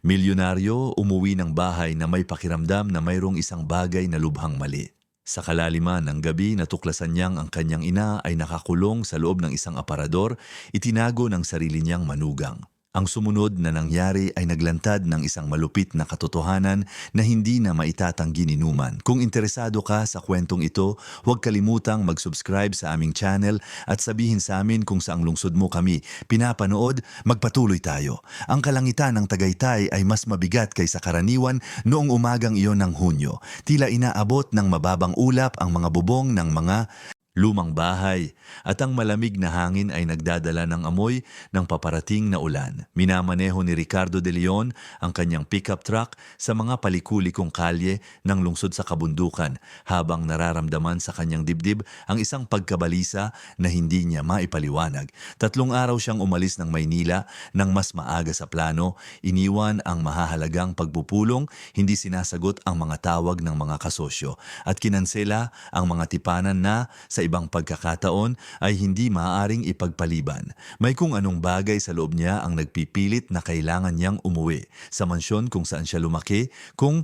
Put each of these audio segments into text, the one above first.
Milyonaryo umuwi ng bahay na may pakiramdam na mayroong isang bagay na lubhang mali. Sa kalaliman ng gabi, natuklasan niyang ang kanyang ina ay nakakulong sa loob ng isang aparador, itinago ng sarili niyang manugang. Ang sumunod na nangyari ay naglantad ng isang malupit na katotohanan na hindi na maitatanggi ni Numan. Kung interesado ka sa kwentong ito, huwag kalimutang mag-subscribe sa aming channel at sabihin sa amin kung saang lungsod mo kami pinapanood. Magpatuloy tayo. Ang kalangitan ng Tagaytay ay mas mabigat kaysa karaniwan noong umagang iyon ng Hunyo. Tila inaabot ng mababang ulap ang mga bubong ng mga lumang bahay at ang malamig na hangin ay nagdadala ng amoy ng paparating na ulan. Minamaneho ni Ricardo de Leon ang kanyang pickup truck sa mga palikulikong kalye ng lungsod sa kabundukan habang nararamdaman sa kanyang dibdib ang isang pagkabalisa na hindi niya maipaliwanag. 3 araw siyang umalis ng Maynila nang mas maaga sa plano, iniwan ang mahahalagang pagpupulong, hindi sinasagot ang mga tawag ng mga kasosyo at kinansela ang mga tipanan na sa ibang pagkakataon ay hindi maaaring ipagpaliban. May kung anong bagay sa loob niya ang nagpipilit na kailangan niyang umuwi sa mansyon kung saan siya lumaki, kung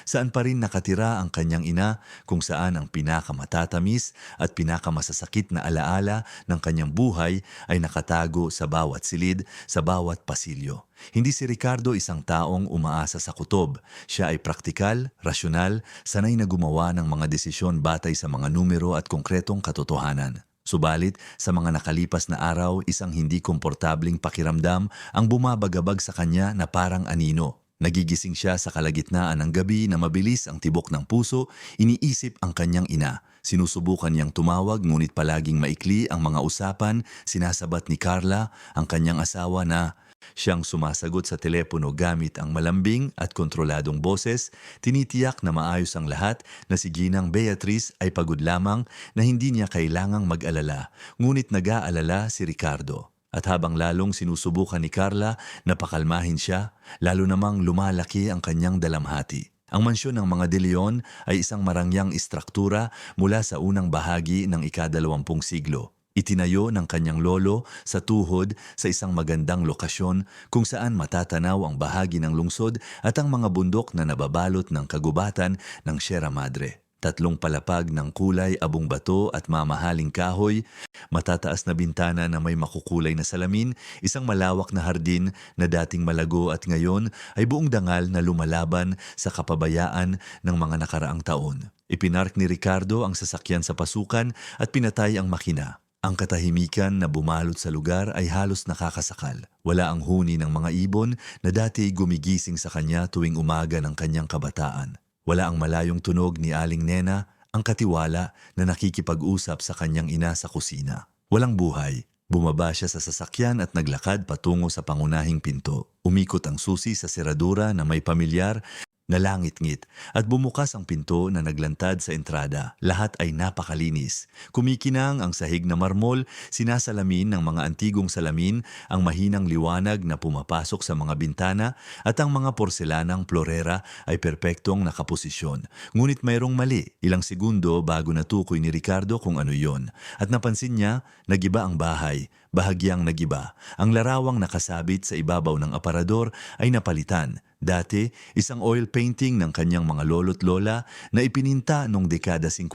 saan pa rin nakatira ang kanyang ina, kung saan ang pinakamatatamis at pinakamasasakit na alaala ng kanyang buhay ay nakatago sa bawat silid, sa bawat pasilyo. Hindi si Ricardo isang taong umaasa sa kutob. Siya ay praktikal, rasyonal, sanay na gumawa ng mga desisyon batay sa mga numero at konkretong katotohanan. Subalit, sa mga nakalipas na araw, isang hindi komportabling pakiramdam ang bumabagabag sa kanya na parang anino. Nagigising siya sa kalagitnaan ng gabi na mabilis ang tibok ng puso, iniisip ang kanyang ina. Sinusubukan niyang tumawag ngunit palaging maikli ang mga usapan, sinasabat ni Carla, ang kanyang asawa na siyang sumasagot sa telepono gamit ang malambing at kontroladong boses, tinitiyak na maayos ang lahat, na si Ginang Beatriz ay pagod lamang, na hindi niya kailangang mag-alala. Ngunit nag-aalala si Ricardo. At habang lalong sinusubukan ni Carla na pakalmahin siya, lalo namang lumalaki ang kanyang dalamhati. Ang mansyon ng mga De Leon ay isang marangyang istruktura mula sa unang bahagi ng ika-20 siglo. Itinayo ng kanyang lolo sa tuhod sa isang magandang lokasyon kung saan matatanaw ang bahagi ng lungsod at ang mga bundok na nababalot ng kagubatan ng Sierra Madre. 3 palapag ng kulay abong bato at mamahaling kahoy, matataas na bintana na may makukulay na salamin, isang malawak na hardin na dating malago at ngayon ay buong dangal na lumalaban sa kapabayaan ng mga nakaraang taon. Ipinark ni Ricardo ang sasakyan sa pasukan at pinatay ang makina. Ang katahimikan na bumalot sa lugar ay halos nakakasakal. Wala ang huni ng mga ibon na dati gumigising sa kanya tuwing umaga ng kanyang kabataan. Wala ang malayong tunog ni Aling Nena, ang katiwala na nakikipag-usap sa kanyang ina sa kusina. Walang buhay. Bumaba siya sa sasakyan at naglakad patungo sa pangunahing pinto. Umikot ang susi sa seradura na may pamilyar na langit-ngit at bumukas ang pinto na naglantad sa entrada. Lahat ay napakalinis. Kumikinang ang sahig na marmol, sinasalamin ng mga antigong salamin, ang mahinang liwanag na pumapasok sa mga bintana at ang mga porselanang florera ay perpektong nakaposisyon. Ngunit mayroong mali. Ilang segundo bago natukoy ni Ricardo kung ano yon. At napansin niya, nagiba ang bahay. Bahagyang nagiba. Ang larawang nakasabit sa ibabaw ng aparador ay napalitan. Dati, isang oil painting ng kanyang mga lolo't lola na ipininta noong dekada 50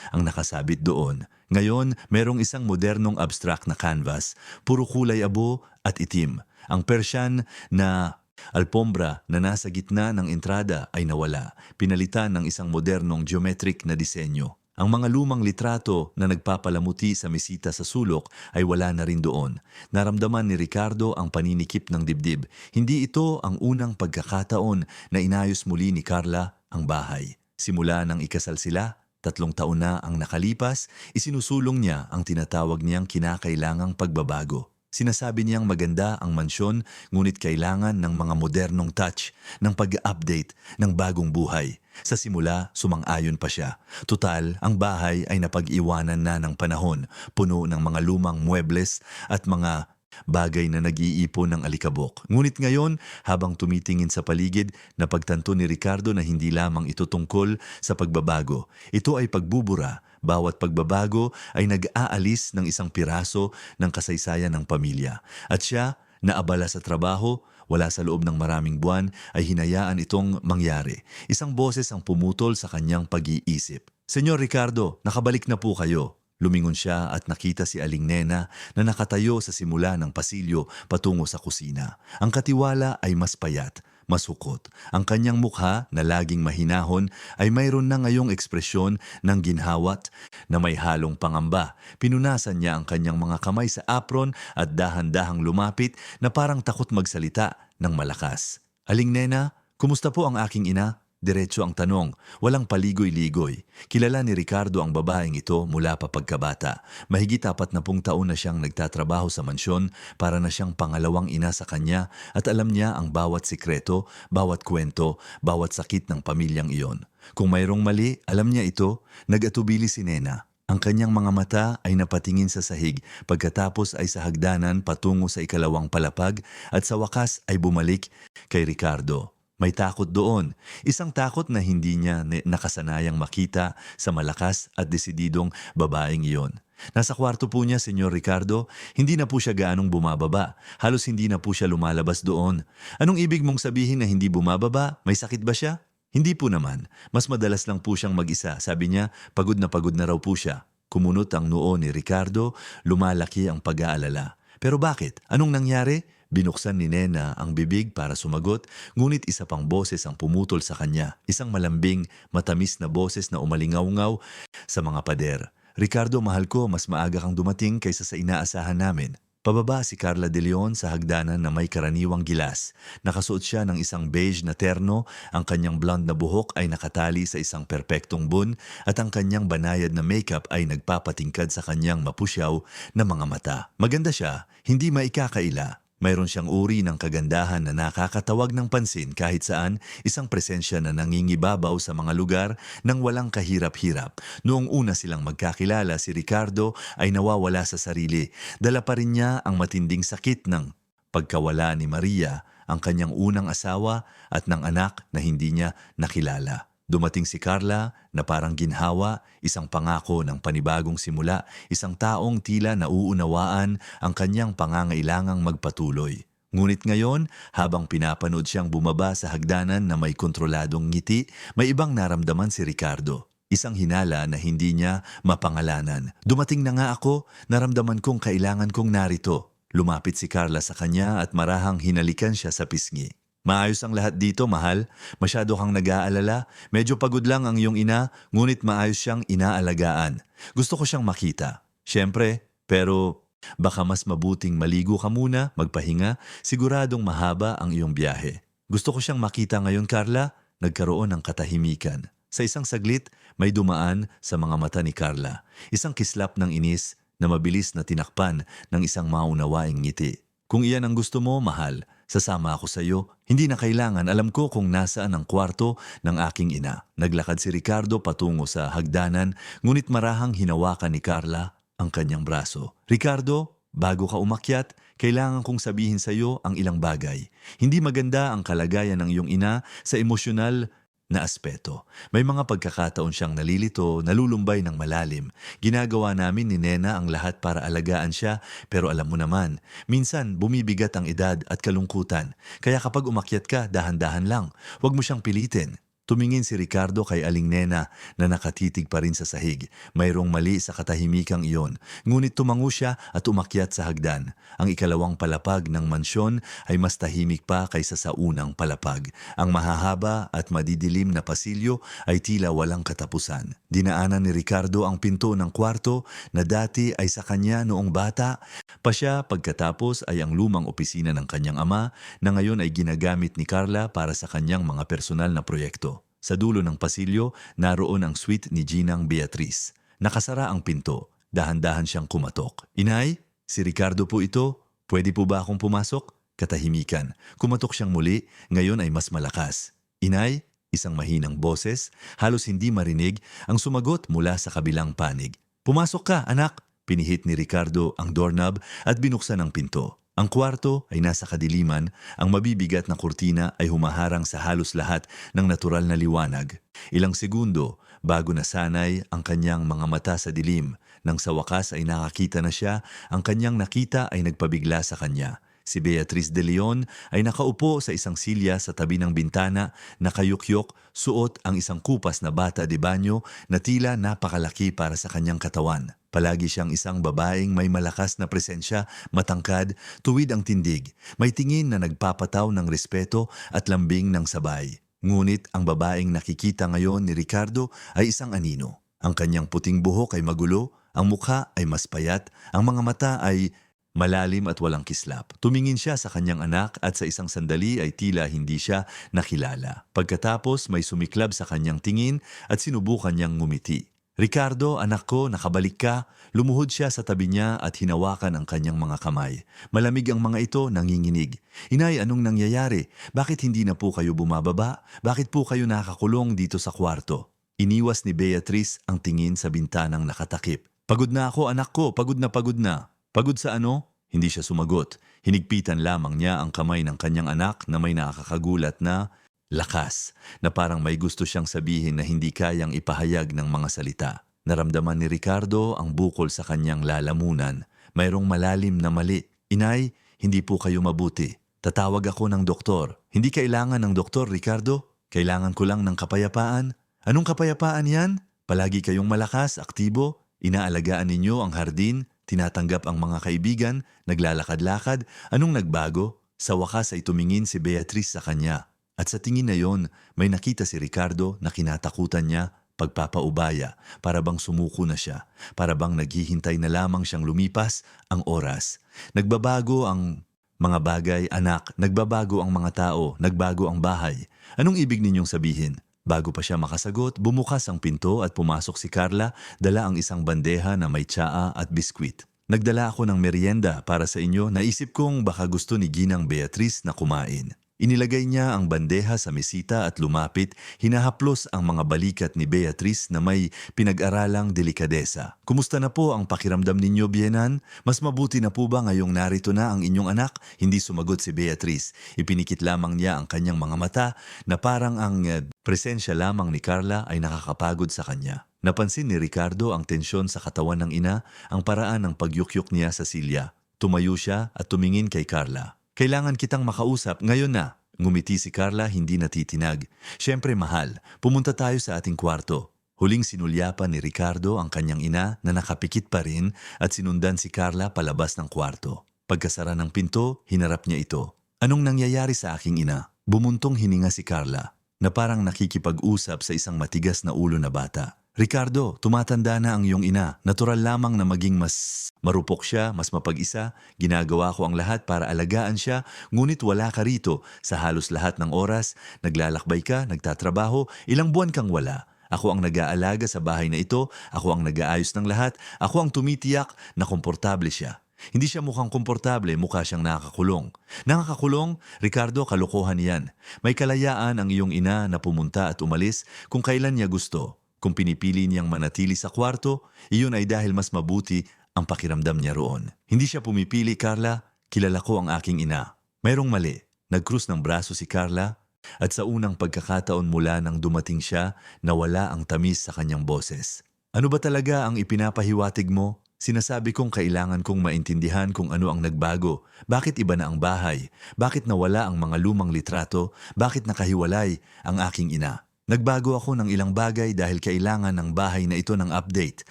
ang nakasabit doon. Ngayon, merong isang modernong abstract na canvas, puro kulay abo at itim. Ang Persian na alpombra na nasa gitna ng entrada ay nawala, pinalitan ng isang modernong geometric na disenyo. Ang mga lumang litrato na nagpapalamuti sa mesita sa sulok ay wala na rin doon. Naramdaman ni Ricardo ang paninikip ng dibdib. Hindi ito ang unang pagkakataon na inayos muli ni Carla ang bahay. Simula nang ikasal sila, 3 taon na ang nakalipas, isinusulong niya ang tinatawag niyang kinakailangang pagbabago. Sinasabi niyang maganda ang mansyon, ngunit kailangan ng mga modernong touch, ng pag-update, ng bagong buhay. Sa simula, sumang-ayon pa siya. Tutal, ang bahay ay napag-iwanan na ng panahon, puno ng mga lumang muebles at mga bagay na nag-iipon ng alikabok. Ngunit ngayon, habang tumitingin sa paligid, napagtanto ni Ricardo na hindi lamang ito tungkol sa pagbabago. Ito ay pagbubura. Bawat pagbabago ay nag-aalis ng isang piraso ng kasaysayan ng pamilya. At siya, Naabala sa trabaho, wala sa loob ng maraming buwan, ay hinayaan itong mangyari. Isang boses ang pumutol sa kanyang pag-iisip. Senyor Ricardo, nakabalik na po kayo. Lumingon siya at nakita si Aling Nena na nakatayo sa simula ng pasilyo patungo sa kusina. Ang katiwala ay mas payat, mas hukot. Ang kanyang mukha na laging mahinahon ay mayroon na ngayong ekspresyon ng ginhawat na may halong pangamba. Pinunasan niya ang kanyang mga kamay sa apron at dahan-dahang lumapit na parang takot magsalita ng malakas. Aling Nena, kumusta po ang aking ina? Diretso ang tanong, walang paligoy-ligoy. Kilala ni Ricardo ang babaeng ito mula pa pagkabata. Mahigit 40 taon na siyang nagtatrabaho sa mansyon, para na siyang pangalawang ina sa kanya at alam niya ang bawat sikreto, bawat kwento, bawat sakit ng pamilyang iyon. Kung mayroong mali, alam niya ito. Nag-atubili si Nena. Ang kanyang mga mata ay napatingin sa sahig, pagkatapos ay sa hagdanan patungo sa ikalawang palapag at sa wakas ay bumalik kay Ricardo. May takot doon. Isang takot na hindi niya nakasanayang makita sa malakas at desididong babaeng iyon. Nasa kwarto po niya, Senyor Ricardo, hindi na po siya gaanong bumababa. Halos hindi na po siya lumalabas doon. Anong ibig mong sabihin na hindi bumababa? May sakit ba siya? Hindi po naman. Mas madalas lang po siyang mag-isa. Sabi niya, pagod na raw po siya. Kumunot ang noo ni Ricardo, lumalaki ang pag-aalala. Pero bakit? Anong nangyari? Binuksan ni Nena ang bibig para sumagot, ngunit isa pang boses ang pumutol sa kanya. Isang malambing, matamis na boses na umalingaw-ngaw sa mga pader. Ricardo, mahal ko, mas maaga kang dumating kaysa sa inaasahan namin. Pababa si Carla de Leon sa hagdanan na may karaniwang gilas. Nakasuot siya ng isang beige na terno, ang kanyang blonde na buhok ay nakatali sa isang perpektong bun at ang kanyang banayad na makeup ay nagpapatingkad sa kanyang mapusyaw na mga mata. Maganda siya, hindi maikakaila. Mayroon siyang uri ng kagandahan na nakakatawag ng pansin kahit saan, isang presensya na nangingibabaw sa mga lugar nang walang kahirap-hirap. Noong una silang magkakilala, si Ricardo ay nawawala sa sarili. Dala pa rin niya ang matinding sakit ng pagkawala ni Maria, ang kanyang unang asawa at ng anak na hindi niya nakilala. Dumating si Carla na parang ginhawa, isang pangako ng panibagong simula, isang taong tila nauunawaan ang kanyang pangangailangang magpatuloy. Ngunit ngayon, habang pinapanood siyang bumaba sa hagdanan na may kontroladong ngiti, may ibang naramdaman si Ricardo. Isang hinala na hindi niya mapangalanan. Dumating na nga ako, naramdaman kong kailangan kong narito. Lumapit si Carla sa kanya at marahang hinalikan siya sa pisngi. Maayos ang lahat dito, mahal. Masyado kang nag-aalala. Medyo pagod lang ang iyong ina, ngunit maayos siyang inaalagaan. Gusto ko siyang makita. Siyempre, pero baka mas mabuting maligo ka muna, magpahinga. Siguradong mahaba ang iyong biyahe. Gusto ko siyang makita ngayon, Carla. Nagkaroon ng katahimikan. Sa isang saglit, may dumaan sa mga mata ni Carla. Isang kislap ng inis na mabilis na tinakpan ng isang maunawaing ngiti. Kung iyan ang gusto mo, mahal, sasama ako sa iyo. Hindi na kailangan, alam ko kung nasaan ang kwarto ng aking ina. Naglakad si Ricardo patungo sa hagdanan, ngunit marahang hinawakan ni Carla ang kanyang braso. Ricardo, bago ka umakyat, kailangan kong sabihin sa iyo ang ilang bagay. Hindi maganda ang kalagayan ng iyong ina sa emosyonal na aspeto. May mga pagkakataon siyang nalilito, nalulumbay ng malalim. Ginagawa namin ni Nena ang lahat para alagaan siya, pero alam mo naman, minsan bumibigat ang edad at kalungkutan. Kaya kapag umakyat ka, dahan-dahan lang. Huwag mo siyang pilitin. Tumingin si Ricardo kay Aling Nena na nakatitig pa rin sa sahig. Mayroong mali sa katahimikang iyon. Ngunit tumango siya at umakyat sa hagdan. Ang ikalawang palapag ng mansyon ay mas tahimik pa kaysa sa unang palapag. Ang mahahaba at madidilim na pasilyo ay tila walang katapusan. Dinaanan ni Ricardo ang pinto ng kwarto na dati ay sa kanya noong bata. Pa siya pagkatapos ay ang lumang opisina ng kanyang ama na ngayon ay ginagamit ni Carla para sa kanyang mga personal na proyekto. Sa dulo ng pasilyo, naroon ang suite ni Ginang Beatriz. Nakasara ang pinto. Dahan-dahan siyang kumatok. Inay, si Ricardo po ito. Pwede po ba akong pumasok? Katahimikan. Kumatok siyang muli, ngayon ay mas malakas. Inay, isang mahinang boses, halos hindi marinig, ang sumagot mula sa kabilang panig. Pumasok ka, anak! Pinihit ni Ricardo ang doorknob at binuksan ang pinto. Ang kwarto ay nasa kadiliman, ang mabibigat na kurtina ay humaharang sa halos lahat ng natural na liwanag. Ilang segundo bago nasanay ang kanyang mga mata sa dilim, nang sa wakas ay nakakita na siya, ang kanyang nakita ay nagpabigla sa kanya. Si Beatriz de Leon ay nakaupo sa isang silya sa tabi ng bintana, nakayukyok, suot ang isang kupas na bata de banyo na tila napakalaki para sa kanyang katawan. Palagi siyang isang babaeng may malakas na presensya, matangkad, tuwid ang tindig, may tingin na nagpapataw ng respeto at lambing ng sabay. Ngunit ang babaeng nakikita ngayon ni Ricardo ay isang anino. Ang kanyang puting buhok ay magulo, ang mukha ay mas payat, ang mga mata ay malalim at walang kislap. Tumingin siya sa kanyang anak at sa isang sandali ay tila hindi siya nakilala. Pagkatapos may sumiklab sa kanyang tingin at sinubukan niyang ngumiti. Ricardo, anak ko, nakabalik ka. Lumuhod siya sa tabi niya at hinawakan ang kanyang mga kamay. Malamig ang mga ito, nanginginig. Inay, anong nangyayari? Bakit hindi na po kayo bumababa? Bakit po kayo nakakulong dito sa kwarto? Iniwas ni Beatriz ang tingin sa bintanang nakatakip. Pagod na ako, anak ko, pagod na pagod na. Pagod sa ano? Hindi siya sumagot. Hinigpitan lamang niya ang kamay ng kanyang anak na may nakakagulat na lakas, na parang may gusto siyang sabihin na hindi kayang ipahayag ng mga salita. Naramdaman ni Ricardo ang bukol sa kanyang lalamunan. Mayroong malalim na mali. Inay, hindi po kayo mabuti. Tatawag ako ng doktor. Hindi kailangan ng doktor, Ricardo. Kailangan ko lang ng kapayapaan. Anong kapayapaan yan? Palagi kayong malakas, aktibo. Inaalagaan ninyo ang hardin. Tinatanggap ang mga kaibigan, naglalakad-lakad, anong nagbago? Sa wakas ay tumingin si Beatriz sa kanya. At sa tingin na yon, may nakita si Ricardo na kinatakutan niya, pagpapaubaya, para bang sumuko na siya, para bang naghihintay na lamang siyang lumipas ang oras. Nagbabago ang mga bagay, anak, nagbabago ang mga tao, nagbago ang bahay. Anong ibig ninyong sabihin? Bago pa siya makasagot, bumukas ang pinto at pumasok si Carla, dala ang isang bandeha na may tsaa at biskwit. Nagdala ako ng merienda para sa inyo, naisip kong baka gusto ni Ginang Beatriz na kumain. Inilagay niya ang bandeha sa mesita at lumapit, hinahaplos ang mga balikat ni Beatriz na may pinag-aralang delikadesa. Kumusta na po ang pakiramdam ninyo, Bienan? Mas mabuti na po ba ngayong narito na ang inyong anak? Hindi sumagot si Beatriz. Ipinikit lamang niya ang kanyang mga mata na parang ang presensya lamang ni Carla ay nakakapagod sa kanya. Napansin ni Ricardo ang tensyon sa katawan ng ina, ang paraan ng pagyukyuk niya sa silya. Tumayo siya at tumingin kay Carla. Kailangan kitang makausap ngayon na. Ngumiti si Carla, hindi natitinag. Siyempre mahal, pumunta tayo sa ating kwarto. Huling sinulyapan ni Ricardo ang kanyang ina na nakapikit pa rin at sinundan si Carla palabas ng kwarto. Pagkasara ng pinto, hinarap niya ito. Anong nangyayari sa aking ina? Bumuntong hininga si Carla na parang nakikipag-usap sa isang matigas na ulo na bata. Ricardo, tumatanda na ang iyong ina. Natural lamang na maging mas marupok siya, mas mapag-isa. Ginagawa ko ang lahat para alagaan siya, ngunit wala ka rito. Sa halos lahat ng oras, naglalakbay ka, nagtatrabaho, ilang buwan kang wala. Ako ang nag-aalaga sa bahay na ito, ako ang nag-aayos ng lahat, ako ang tumitiyak na komportable siya. Hindi siya mukhang komportable, mukha siyang nakakakulong. Nakakakulong? Ricardo, kalokohan yan. May kalayaan ang iyong ina na pumunta at umalis kung kailan niya gusto. Kung pinipili niyang manatili sa kwarto, iyon ay dahil mas mabuti ang pakiramdam niya roon. Hindi siya pumipili, Carla. Kilala ko ang aking ina. Mayroong mali. Nagkrus ng braso si Carla at sa unang pagkakataon mula nang dumating siya, nawala ang tamis sa kanyang boses. Ano ba talaga ang ipinapahiwatig mo? Sinasabi kong kailangan kong maintindihan kung ano ang nagbago. Bakit iba na ang bahay? Bakit nawala ang mga lumang litrato? Bakit nakahiwalay ang aking ina? Nagbago ako ng ilang bagay dahil kailangan ng bahay na ito ng update.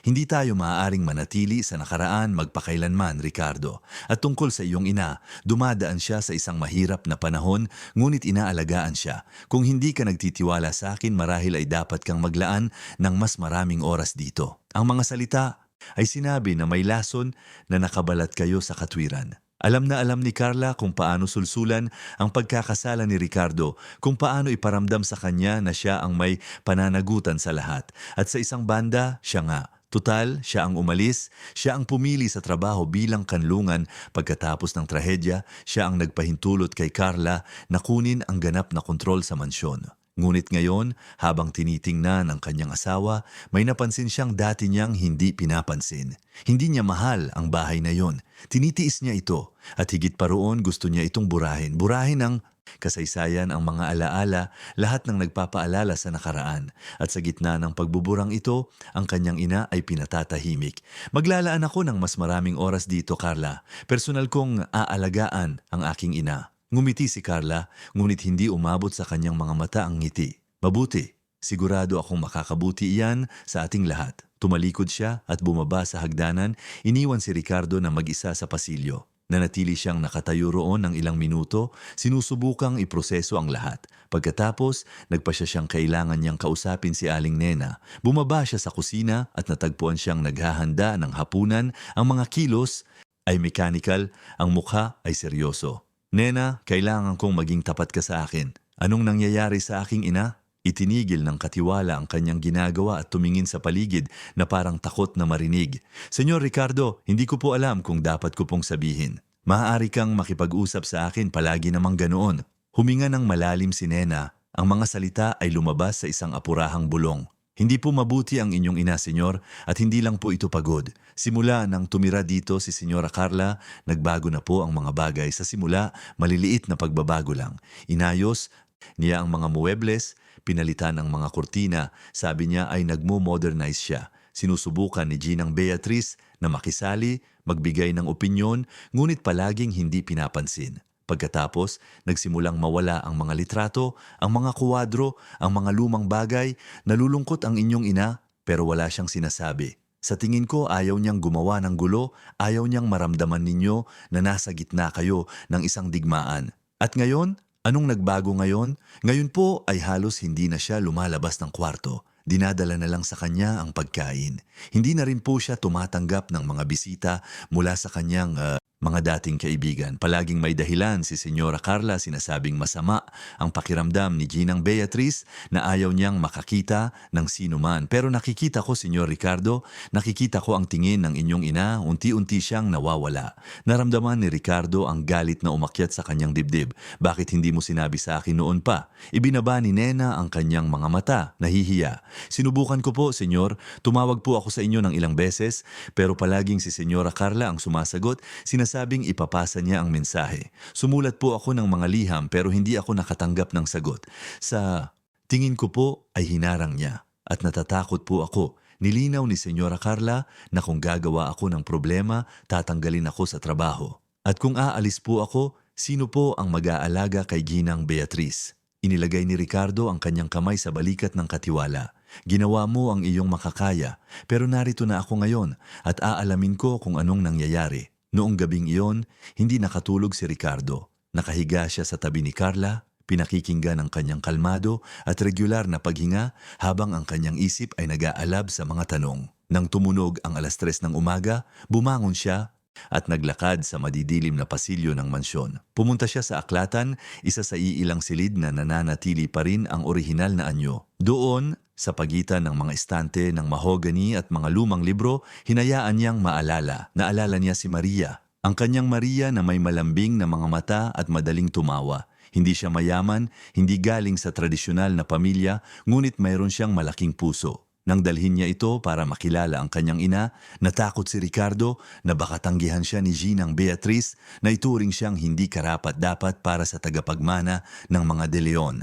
Hindi tayo maaaring manatili sa nakaraan magpakailanman, Ricardo. At tungkol sa iyong ina, dumadaan siya sa isang mahirap na panahon, ngunit inaalagaan siya. Kung hindi ka nagtitiwala sa akin, marahil ay dapat kang maglaan ng mas maraming oras dito. Ang mga salita ay sinabi na may lason na nakabalat kayo sa katwiran. Alam na alam ni Carla kung paano sulsulan ang pagkakasala ni Ricardo, kung paano iparamdam sa kanya na siya ang may pananagutan sa lahat. At sa isang banda, siya nga. Tutal, siya ang umalis, siya ang pumili sa trabaho bilang kanlungan pagkatapos ng trahedya, siya ang nagpahintulot kay Carla na kunin ang ganap na kontrol sa mansyon. Ngunit ngayon, habang tinitingnan ang kanyang asawa, may napansin siyang dati niyang hindi pinapansin. Hindi niya mahal ang bahay na yon. Tinitiis niya ito at higit pa roon gusto niya itong burahin. Burahin ang Kasaysayan ang mga alaala, lahat ng nagpapaalala sa nakaraan. At sa gitna ng pagbuburang ito, ang kanyang ina ay pinatatahimik. Maglalaan ako ng mas maraming oras dito, Carla. Personal kong aalagaan ang aking ina. Ngumiti si Carla, ngunit hindi umabot sa kanyang mga mata ang ngiti. Mabuti, sigurado akong makakabuti iyan sa ating lahat. Tumalikod siya at bumaba sa hagdanan, iniwan si Ricardo na mag-isa sa pasilyo. Nanatili siyang nakatayo roon ng ilang minuto, sinusubukang iproseso ang lahat. Pagkatapos, nagpa siya siyang kailangan niyang kausapin si Aling Nena. Bumaba siya sa kusina at natagpuan siyang naghahanda ng hapunan. Ang mga kilos ay mechanical, ang mukha ay seryoso. Nena, kailangan kong maging tapat ka sa akin. Anong nangyayari sa aking ina? Itinigil ng katiwala ang kanyang ginagawa at tumingin sa paligid na parang takot na marinig. Senyor Ricardo, hindi ko po alam kung dapat ko pong sabihin. Maaari kang makipag-usap sa akin palagi namang ganoon. Huminga ng malalim si Nena. Ang mga salita ay lumabas sa isang apurahang bulong. Hindi po mabuti ang inyong ina, senyor, at hindi lang po ito pagod. Simula nang tumira dito si Senyora Carla, nagbago na po ang mga bagay. Sa simula, maliliit na pagbabago lang. Inayos niya ang mga muebles, pinalitan ang mga kurtina, sabi niya ay nagmo-modernize siya. Sinusubukan ni Ginang Beatriz na makisali, magbigay ng opinyon, ngunit palaging hindi pinapansin. Pagkatapos, nagsimulang mawala ang mga litrato, ang mga kuwadro, ang mga lumang bagay. Nalulungkot ang inyong ina, pero wala siyang sinasabi. Sa tingin ko, ayaw niyang gumawa ng gulo, ayaw niyang maramdaman ninyo na nasa gitna kayo ng isang digmaan. At ngayon, anong nagbago ngayon? Ngayon po ay halos hindi na siya lumalabas ng kwarto. Dinadala na lang sa kanya ang pagkain. Hindi na rin po siya tumatanggap ng mga bisita mula sa kanyang mga dating kaibigan. Palaging may dahilan si Senyora Carla, sinasabing masama ang pakiramdam ni Ginang Beatriz na ayaw niyang makakita ng sino man. Pero nakikita ko, Senyor Ricardo, nakikita ko ang tingin ng inyong ina, unti-unti siyang nawawala. Naramdaman ni Ricardo ang galit na umakyat sa kanyang dibdib. Bakit hindi mo sinabi sa akin noon pa? Ibinaba ni Nena ang kanyang mga mata, nahihiya. Sinubukan ko po, Senyor, tumawag po ako sa inyo ng ilang beses, pero palaging si Senyora Carla ang sumasagot, sinasabing ipapasa niya ang mensahe. Sumulat po ako ng mga liham pero hindi ako nakatanggap ng sagot. Sa tingin ko po ay hinarang niya at natatakot po ako. Nilinaw ni Senyora Carla na kung gagawa ako ng problema, tatanggalin ako sa trabaho. At kung aalis po ako, sino po ang mag-aalaga kay Ginang Beatriz? Inilagay ni Ricardo ang kanyang kamay sa balikat ng katiwala. Ginawa mo ang iyong makakaya, pero narito na ako ngayon at aalamin ko kung anong nangyayari. Noong gabing iyon, hindi nakatulog si Ricardo. Nakahiga siya sa tabi ni Carla, pinakikinggan ang kanyang kalmado at regular na paghinga habang ang kanyang isip ay nag-aalab sa mga tanong. Nang tumunog ang 3:00 ng umaga, bumangon siya at naglakad sa madidilim na pasilyo ng mansyon. Pumunta siya sa aklatan, isa sa iilang silid na nananatili pa rin ang orihinal na anyo. Doon, sa pagitan ng mga estante ng mahogany at mga lumang libro, hinayaan niyang maalala. Naalala niya si Maria, ang kanyang Maria na may malambing na mga mata at madaling tumawa. Hindi siya mayaman, hindi galing sa tradisyonal na pamilya, ngunit mayroon siyang malaking puso. Nang dalhin niya ito para makilala ang kanyang ina, natakot si Ricardo na baka tanggihan siya ni Ginang Beatriz na ituring siyang hindi karapat-dapat para sa tagapagmana ng mga De Leon.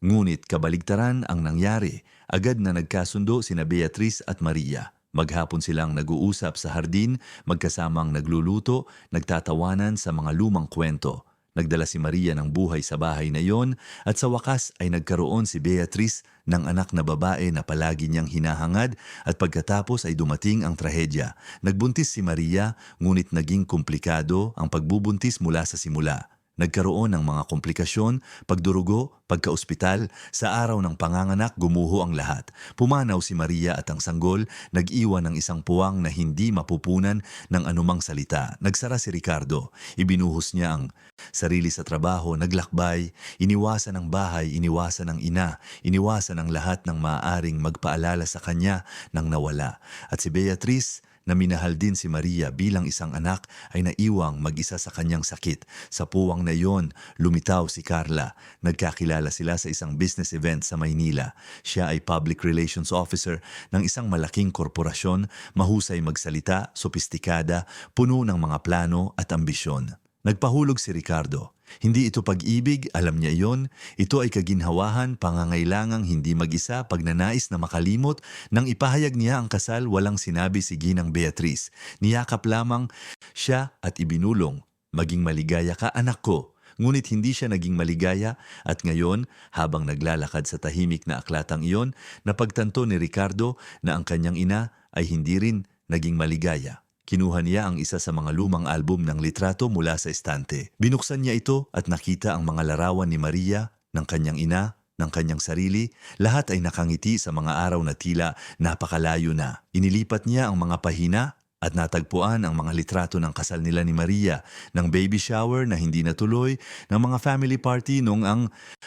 Ngunit kabaligtaran ang nangyari, agad na nagkasundo sina Beatriz at Maria. Maghapon silang nag-uusap sa hardin, magkasamang nagluluto, nagtatawanan sa mga lumang kwento. Nagdala si Maria ng buhay sa bahay na iyon at sa wakas ay nagkaroon si Beatriz ng anak na babae na palagi niyang hinahangad at pagkatapos ay dumating ang trahedya. Nagbuntis si Maria ngunit naging komplikado ang pagbubuntis mula sa simula. Nagkaroon ng mga komplikasyon, pagdurugo, pagkaospital, sa araw ng panganganak gumuho ang lahat. Pumanaw si Maria at ang sanggol, nag-iwan ng isang puwang na hindi mapupunan ng anumang salita. Nagsara si Ricardo, ibinuhos niya ang sarili sa trabaho, naglakbay, iniwasan ang bahay, iniwasan ang ina, iniwasan ang lahat ng maaaring magpaalala sa kanya nang nawala. At si Beatriz, na minahal din si Maria bilang isang anak, ay naiwang mag-isa sa kanyang sakit. Sa puwang na iyon, lumitaw si Carla. Nagkakilala sila sa isang business event sa Maynila. Siya ay public relations officer ng isang malaking korporasyon, mahusay magsalita, sopistikada, puno ng mga plano at ambisyon. Nagpahulog si Ricardo. Hindi ito pag-ibig, alam niya iyon. Ito ay kaginhawahan, pangangailangang hindi mag-isa, pagnanais na makalimot. Nang ipahayag niya ang kasal, walang sinabi si Ginang Beatriz. Niyakap lamang siya at ibinulong, "Maging maligaya ka, anak ko." Ngunit hindi siya naging maligaya at ngayon, habang naglalakad sa tahimik na aklatang iyon, napagtanto ni Ricardo na ang kanyang ina ay hindi rin naging maligaya. Kinuha niya ang isa sa mga lumang album ng litrato mula sa estante. Binuksan niya ito at nakita ang mga larawan ni Maria, ng kanyang ina, ng kanyang sarili. Lahat ay nakangiti sa mga araw na tila napakalayo na. Inilipat niya ang mga pahina at natagpuan ang mga litrato ng kasal nila ni Maria, ng baby shower na hindi natuloy, ng mga family party noong ang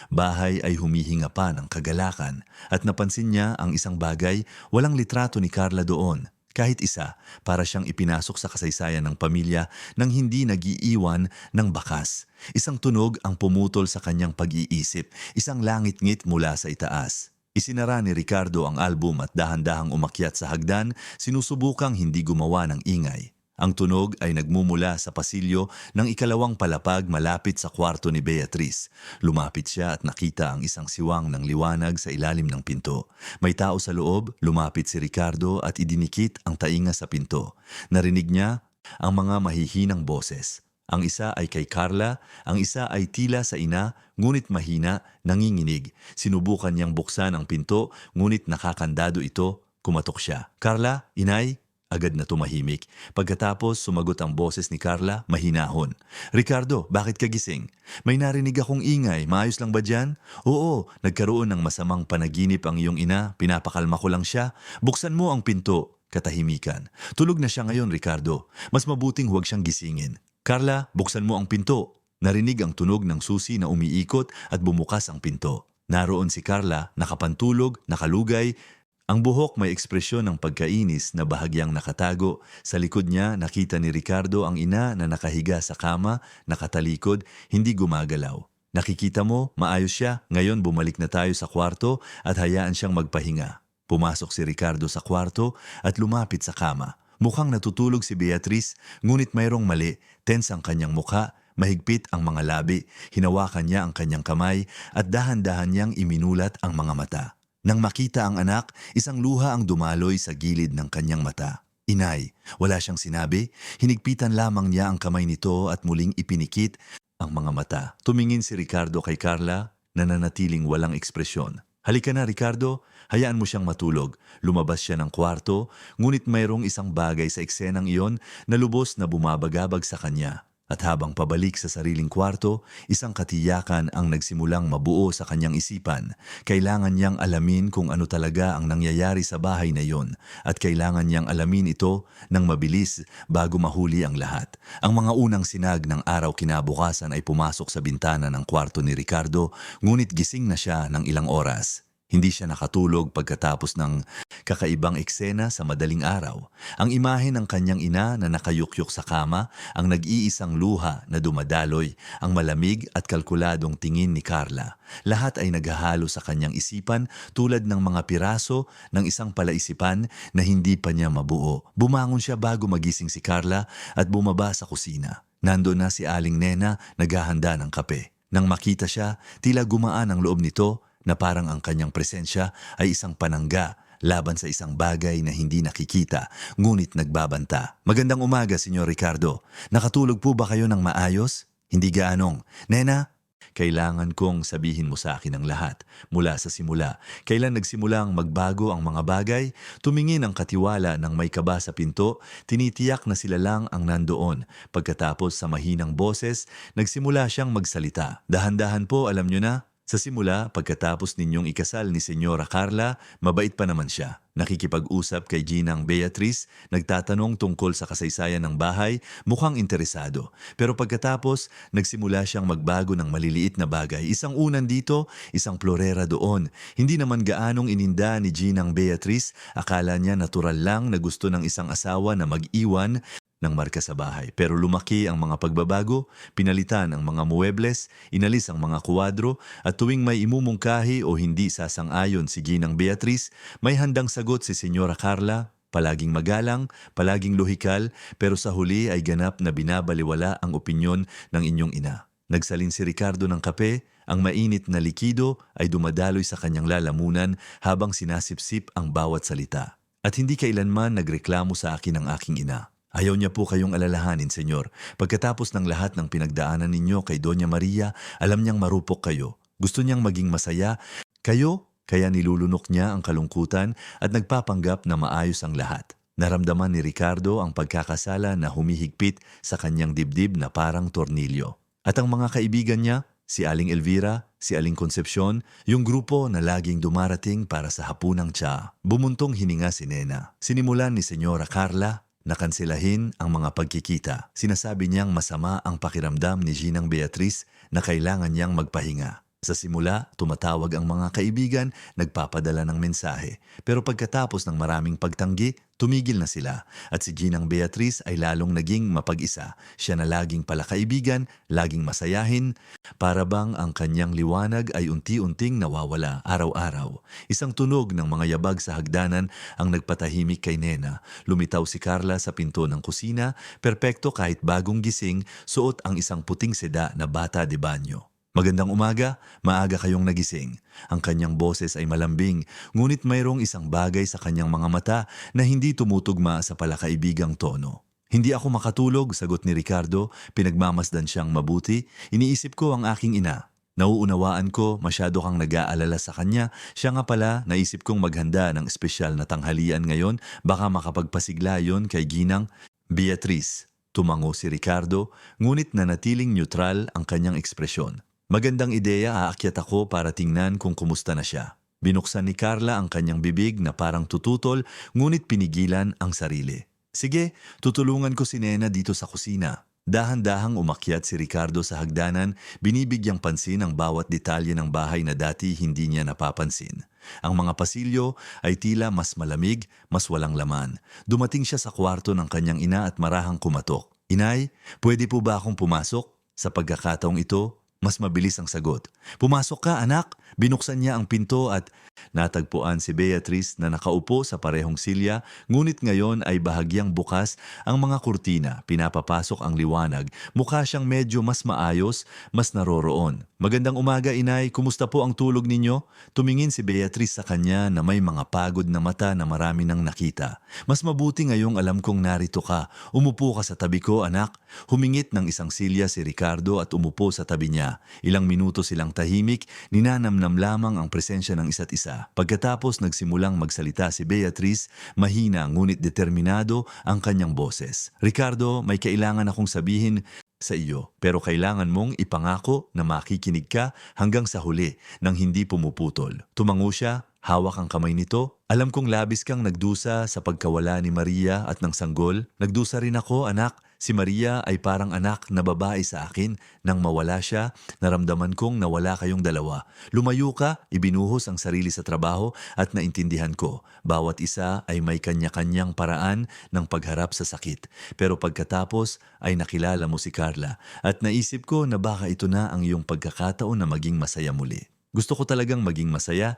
bahay ay humihinga pa ng kagalakan. At napansin niya ang isang bagay, walang litrato ni Carla doon. Kahit isa, para siyang ipinasok sa kasaysayan ng pamilya nang hindi nag-iiwan ng bakas. Isang tunog ang pumutol sa kanyang pag-iisip, isang langit-ngit mula sa itaas. Isinara ni Ricardo ang album at dahan-dahang umakyat sa hagdan, sinusubukang hindi gumawa ng ingay. Ang tunog ay nagmumula sa pasilyo ng ikalawang palapag malapit sa kwarto ni Beatriz. Lumapit siya at nakita ang isang siwang ng liwanag sa ilalim ng pinto. May tao sa loob, lumapit si Ricardo at idinikit ang tainga sa pinto. Narinig niya ang mga mahihinang boses. Ang isa ay kay Carla, ang isa ay tila sa ina, ngunit mahina, nanginginig. Sinubukan niyang buksan ang pinto, ngunit nakakandado ito. Kumatok siya. "Carla, inay?" Agad na tumahimik. Pagkatapos sumagot ang boses ni Carla, mahinahon. "Ricardo, bakit ka gising? May narinig akong ingay, maayos lang ba dyan?" "Oo, nagkaroon ng masamang panaginip ang iyong ina, pinapakalma ko lang siya. Buksan mo ang pinto." Katahimikan. "Tulog na siya ngayon, Ricardo. Mas mabuting huwag siyang gisingin." "Carla, buksan mo ang pinto." Narinig ang tunog ng susi na umiikot at bumukas ang pinto. Naroon si Carla, nakapantulog, nakalugay. Ang buhok may ekspresyon ng pagkainis na bahagyang nakatago. Sa likod niya, nakita ni Ricardo ang ina na nakahiga sa kama, nakatalikod, hindi gumagalaw. "Nakikita mo, maayos siya. Ngayon bumalik na tayo sa kwarto at hayaan siyang magpahinga." Pumasok si Ricardo sa kwarto at lumapit sa kama. Mukhang natutulog si Beatriz, ngunit mayroong mali. Tense ang kanyang mukha, mahigpit ang mga labi, hinawakan niya ang kanyang kamay at dahan-dahan niyang iminulat ang mga mata. Nang makita ang anak, isang luha ang dumaloy sa gilid ng kanyang mata. "Inay," wala siyang sinabi, hinigpitan lamang niya ang kamay nito at muling ipinikit ang mga mata. Tumingin si Ricardo kay Carla, nananatiling walang ekspresyon. "Halika na, Ricardo, hayaan mo siyang matulog." Lumabas siya ng kwarto, ngunit mayroong isang bagay sa eksenang iyon na lubos na bumabagabag sa kanya. At habang pabalik sa sariling kwarto, isang katiyakan ang nagsimulang mabuo sa kanyang isipan. Kailangan niyang alamin kung ano talaga ang nangyayari sa bahay na iyon at kailangan niyang alamin ito ng mabilis bago mahuli ang lahat. Ang mga unang sinag ng araw kinabukasan ay pumasok sa bintana ng kwarto ni Ricardo, ngunit gising na siya ng ilang oras. Hindi siya nakatulog pagkatapos ng kakaibang eksena sa madaling araw. Ang imahe ng kanyang ina na nakayukyuk sa kama, ang nag-iisang luha na dumadaloy, ang malamig at kalkuladong tingin ni Carla. Lahat ay naghahalo sa kanyang isipan tulad ng mga piraso ng isang palaisipan na hindi pa niya mabuo. Bumangon siya bago magising si Carla at bumaba sa kusina. Nandoon na si Aling Nena naghahanda ng kape. Nang makita siya, tila gumaan ang loob nito na parang ang kanyang presensya ay isang panangga laban sa isang bagay na hindi nakikita, ngunit nagbabanta. "Magandang umaga, Senyor Ricardo. Nakatulog po ba kayo ng maayos?" "Hindi gaanong." "Nena, kailangan kong sabihin mo sa akin ang lahat, mula sa simula. Kailan nagsimulang magbago ang mga bagay?" Tumingin ang katiwala ng may kaba sa pinto, tinitiyak na sila lang ang nandoon. Pagkatapos sa mahinang boses, nagsimula siyang magsalita. "Dahan-dahan po, alam nyo na. Sa simula, pagkatapos ninyong ikasal ni Senyora Carla, mabait pa naman siya. Nakikipag-usap kay Ginang Beatriz, nagtatanong tungkol sa kasaysayan ng bahay, mukhang interesado. Pero pagkatapos, nagsimula siyang magbago ng maliliit na bagay. Isang unan dito, isang florera doon. Hindi naman gaanong ininda ni Ginang Beatriz, akala niya natural lang na gusto ng isang asawa na mag-iwan ng marka sa bahay. Pero lumaki ang mga pagbabago, pinalitan ang mga muebles, inalis ang mga kuwadro, at tuwing may imumungkahi o hindi sasang-ayon si Ginang Beatriz, may handang sagot si Senyora Carla palaging magalang, palaging lohikal, pero sa huli ay ganap na binabaliwala ang opinyon ng inyong ina. Nagsalin si Ricardo ng kape, ang mainit na likido ay dumadaloy sa kanyang lalamunan habang sinasipsip ang bawat salita. At hindi kailanman nagreklamo sa akin ang aking ina. Ayaw niya po kayong alalahanin, senyor. Pagkatapos ng lahat ng pinagdaanan ninyo kay Doña Maria, alam niyang marupok kayo. Gusto niyang maging masaya kayo, kaya nilulunok niya ang kalungkutan at nagpapanggap na maayos ang lahat. Naramdaman ni Ricardo ang pagkakasala na humihigpit sa kanyang dibdib na parang tornilyo. At ang mga kaibigan niya, si Aling Elvira, si Aling Concepcion, yung grupo na laging dumarating para sa hapunang tsa. Bumuntong hininga si Nena. Sinimulan ni Senyora Carla na kanselahin ang mga pagkikita. Sinasabi niyang masama ang pakiramdam ni Ginang Beatriz na kailangan niyang magpahinga. Sa simula, tumatawag ang mga kaibigan, nagpapadala ng mensahe. Pero pagkatapos ng maraming pagtanggi, tumigil na sila. At si Ginang Beatriz ay lalong naging mapag-isa. Siya na laging palakaibigan, laging masayahin. Para bang ang kanyang liwanag ay unti-unting nawawala araw-araw. Isang tunog ng mga yabag sa hagdanan ang nagpatahimik kay Nena. Lumitaw si Carla sa pinto ng kusina, perpekto kahit bagong gising, suot ang isang puting seda na bata de banyo. Magandang umaga, maaga kayong nagising. Ang kanyang boses ay malambing, ngunit mayroong isang bagay sa kanyang mga mata na hindi tumutugma sa palakaibigang tono. Hindi ako makatulog, sagot ni Ricardo, pinagmamasdan siyang mabuti. Iniisip ko ang aking ina. Nauunawaan ko, masyado kang nag-aalala sa kanya. Siya nga pala, naisip kong maghanda ng espesyal na tanghalian ngayon, baka makapagpasigla yon kay Ginang Beatriz. Tumango si Ricardo, ngunit nanatiling neutral ang kanyang ekspresyon. Magandang ideya, aakyat ako para tingnan kung kumusta na siya. Binuksan ni Carla ang kanyang bibig na parang tututol, ngunit pinigilan ang sarili. Sige, tutulungan ko si Nena dito sa kusina. Dahan-dahang umakyat si Ricardo sa hagdanan, binibigyang pansin ang bawat detalye ng bahay na dati hindi niya napapansin. Ang mga pasilyo ay tila mas malamig, mas walang laman. Dumating siya sa kwarto ng kanyang ina at marahang kumatok. Inay, pwede po ba akong pumasok? Sa pagkakataong ito, mas mabilis ang sagot. Pumasok ka, anak. Binuksan niya ang pinto at natagpuan si Beatriz na nakaupo sa parehong silya, ngunit ngayon ay bahagyang bukas ang mga kurtina, pinapapasok ang liwanag. Mukha siyang medyo mas maayos, mas naroroon. Magandang umaga, inay. Kumusta po ang tulog ninyo? Tumingin si Beatriz sa kanya na may mga pagod na mata na marami nang nakita. Mas mabuti ngayong alam kong narito ka. Umupo ka sa tabi ko, anak. Humingit ng isang silya si Ricardo at umupo sa tabi niya. Ilang minuto silang tahimik, ninanamnam lamang ang presensya ng isa't isa. Pagkatapos nagsimulang magsalita si Beatriz, mahina ngunit determinado ang kanyang boses. Ricardo, may kailangan akong sabihin sa iyo, pero kailangan mong ipangako na makikinig ka hanggang sa huli nang hindi pumuputol. Tumango siya, hawak ang kamay nito. Alam kong labis kang nagdusa sa pagkawala ni Maria at ng sanggol. Nagdusa rin ako, anak. Si Maria ay parang anak na babae sa akin. Nang mawala siya, naramdaman kong nawala kayong dalawa. Lumayo ka, ibinuhos ang sarili sa trabaho at naintindihan ko. Bawat isa ay may kanya-kanyang paraan ng pagharap sa sakit. Pero pagkatapos ay nakilala mo si Carla at naisip ko na baka ito na ang iyong pagkakataon na maging masaya muli. Gusto ko talagang maging masaya.